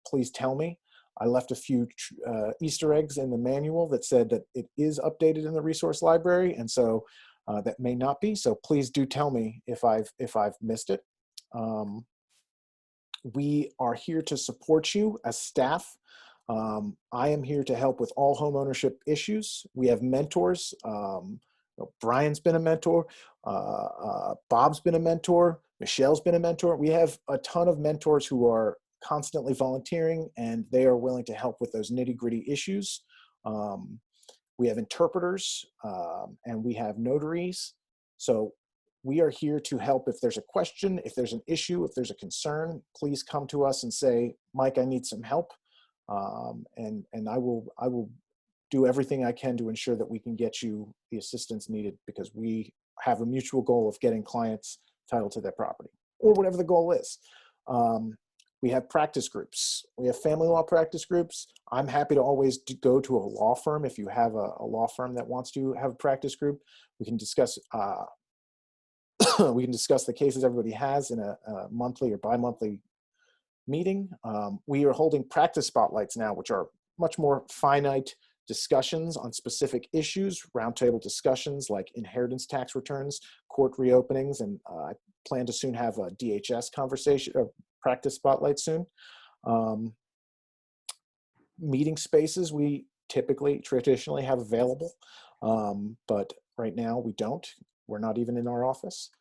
please tell me. I left a few Easter eggs in the manual that said that it is updated in the resource library, and so that may not be. So please do tell me if I've missed it. We are here to support you as staff. I am here to help with all home ownership issues. We have mentors. Brian's been a mentor. Bob's been a mentor. Michelle's been a mentor. We have a ton of mentors who are constantly volunteering, and they are willing to help with those nitty-gritty issues. We have interpreters, and we have notaries. So we are here to help. If there's a question, if there's an issue, if there's a concern, please come to us and say, Mike, I need some help. And I will do everything I can to ensure that we can get you the assistance needed, because we have a mutual goal of getting clients title to their property, or whatever the goal is. We have practice groups. We have family law practice groups. I'm happy to always go to a law firm. If you have a law firm that wants to have a practice group, we can discuss we can discuss the cases everybody has in a monthly or bi-monthly meeting. We are holding practice spotlights now, which are much more finite discussions on specific issues, roundtable discussions like inheritance tax returns, court reopenings, and I plan to soon have a DHS conversation, or practice spotlight soon. Meeting spaces we traditionally have available, but right now we don't. We're not even in our office.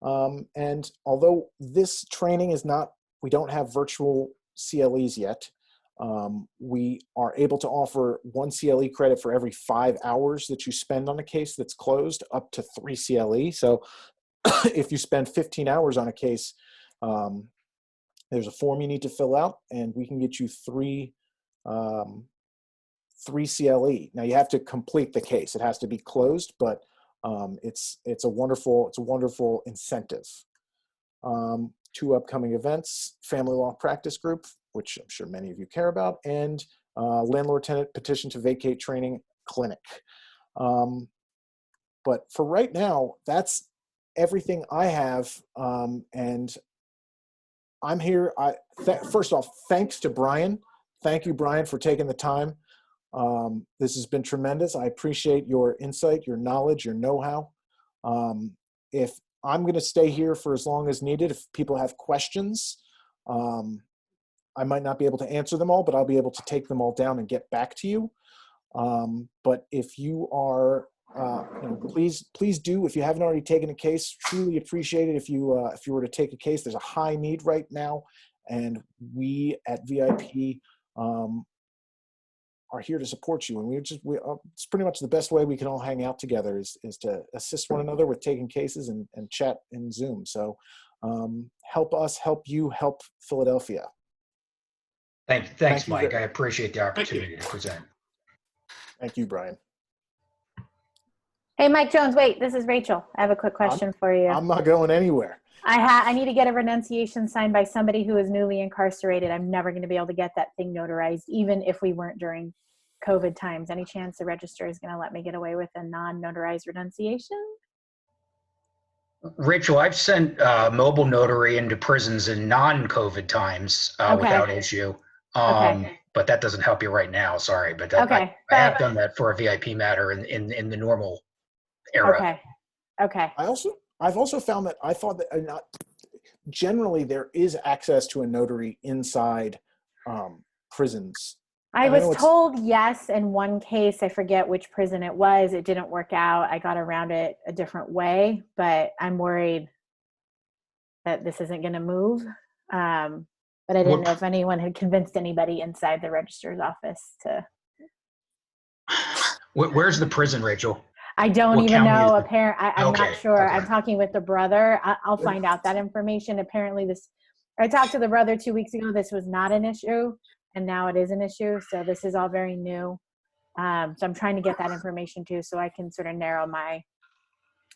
And although this training is not, we don't have virtual CLEs yet, we are able to offer 1 CLE credit for every 5 hours that you spend on a case that's closed, up to 3 CLE. So if you spend 15 hours on a case, there's a form you need to fill out, and we can get you 3 CLE. Now you have to complete the case. It has to be closed, but it's a wonderful incentive. 2 upcoming events: Family Law Practice Group, which I'm sure many of you care about, and Landlord-Tenant Petition to Vacate Training Clinic. But for right now, that's everything I have, and I'm here. First off, thanks to Brian. Thank you, Brian, for taking the time. This has been tremendous. I appreciate your insight, your knowledge, your know-how. If I'm going to stay here for as long as needed, if people have questions, I might not be able to answer them all, but I'll be able to take them all down and get back to you. But if you are, please do. If you haven't already taken a case, truly appreciate it. If you were to take a case, there's a high need right now, and we at VIP are here to support you. And it's pretty much the best way we can all hang out together is to assist one another with taking cases and chat in Zoom. So help us, help you, help Philadelphia. Thanks, Mike. I appreciate the opportunity to present. Thank you, Brian. Hey, Mike Jones, wait, this is Rachel. I have a quick question for you. I'm not going anywhere. I need to get a renunciation signed by somebody who is newly incarcerated. I'm never going to be able to get that thing notarized, even if we weren't during COVID times. Any chance the register is going to let me get away with a non-notarized renunciation? Rachel, I've sent mobile notary into prisons in non-COVID times without issue. But that doesn't help you right now. Sorry, but I have done that for a VIP matter in the normal era. Okay. I've also found that I thought that generally there is access to a notary inside prisons. I was told yes in one case. I forget which prison it was. It didn't work out. I got around it a different way, but I'm worried that this isn't going to move. But I didn't know if anyone had convinced anybody inside the registrar's office to. Where's the prison, Rachel? I don't even know. I'm okay, not sure. okay. I'm talking with the brother. I'll find out that information. Apparently I talked to the brother 2 weeks ago. This was not an issue, and now it is an issue. So this is all very new. So I'm trying to get that information too, so I can sort of narrow my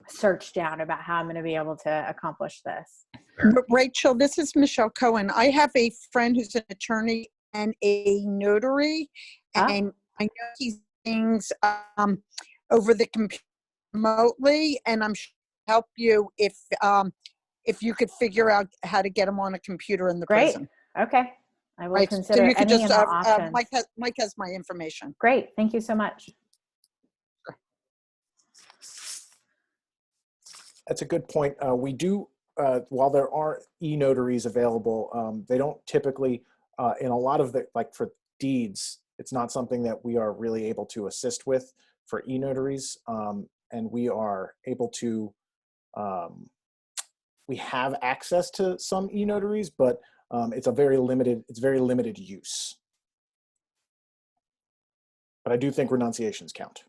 search down about how I'm going to be able to accomplish this. Rachel, this is Michelle Cohen. I have a friend who's an attorney and a notary, and I know he's things over the computer remotely, and I'm sure he'll help you if you could figure out how to get him on a computer in the prison. Okay. I will consider so you could any just, and all options. Mike has my information. Great. Thank you so much. That's a good point. We do, while there are e-notaries available, they don't typically, in a lot of the, like for deeds, it's not something that we are really able to assist with for e-notaries. And we are able to, we have access to some e-notaries, but it's very limited use. But I do think renunciations count.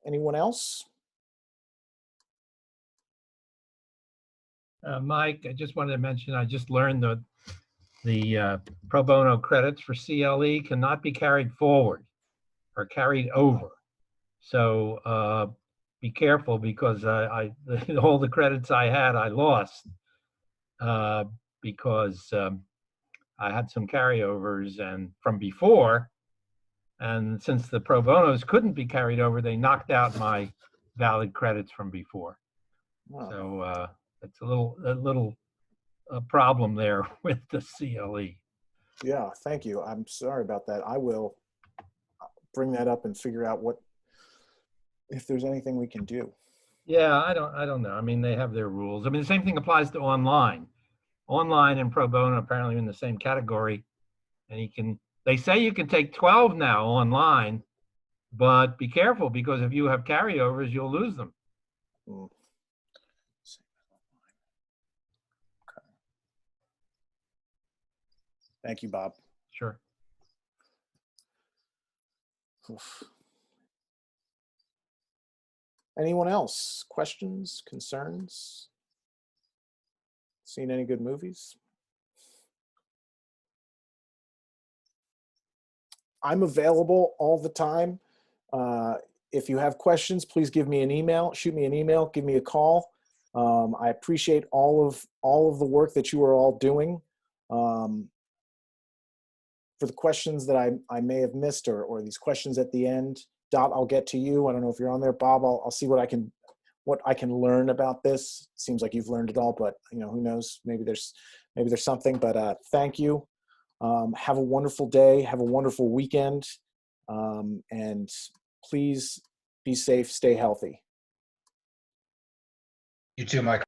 Anyone else? Mike, I just wanted to mention, I just learned that the pro bono credits for CLE cannot be carried forward or carried over. So be careful, because all the credits I had, I lost because I had some carryovers and from before. And since the pro bonos couldn't be carried over, they knocked out my valid credits from before. Wow. So it's a little problem there with the CLE. Yeah, thank you. I'm sorry about that. I will bring that up and figure out if there's anything we can do. Yeah, I don't know. I mean, they have their rules. I mean, the same thing applies to online. Online and pro bono apparently are in the same category, and they say you can take 12 now online, but be careful, because if you have carryovers, you'll lose them. Okay. Thank you, Bob. Sure. Oof. Anyone else? Questions, concerns? Seen any good movies? I'm available all the time. If you have questions, please give me an email, shoot me an email, give me a call. I appreciate all of the work that you are all doing. For the questions that I may have missed, or these questions at the end, Dot, I'll get to you. I don't know if you're on there, Bob. I'll see what I can learn about this. Seems like you've learned it all, but who knows? Maybe there's something. But thank you. Have a wonderful day. Have a wonderful weekend. And please be safe. Stay healthy. You too, Mike.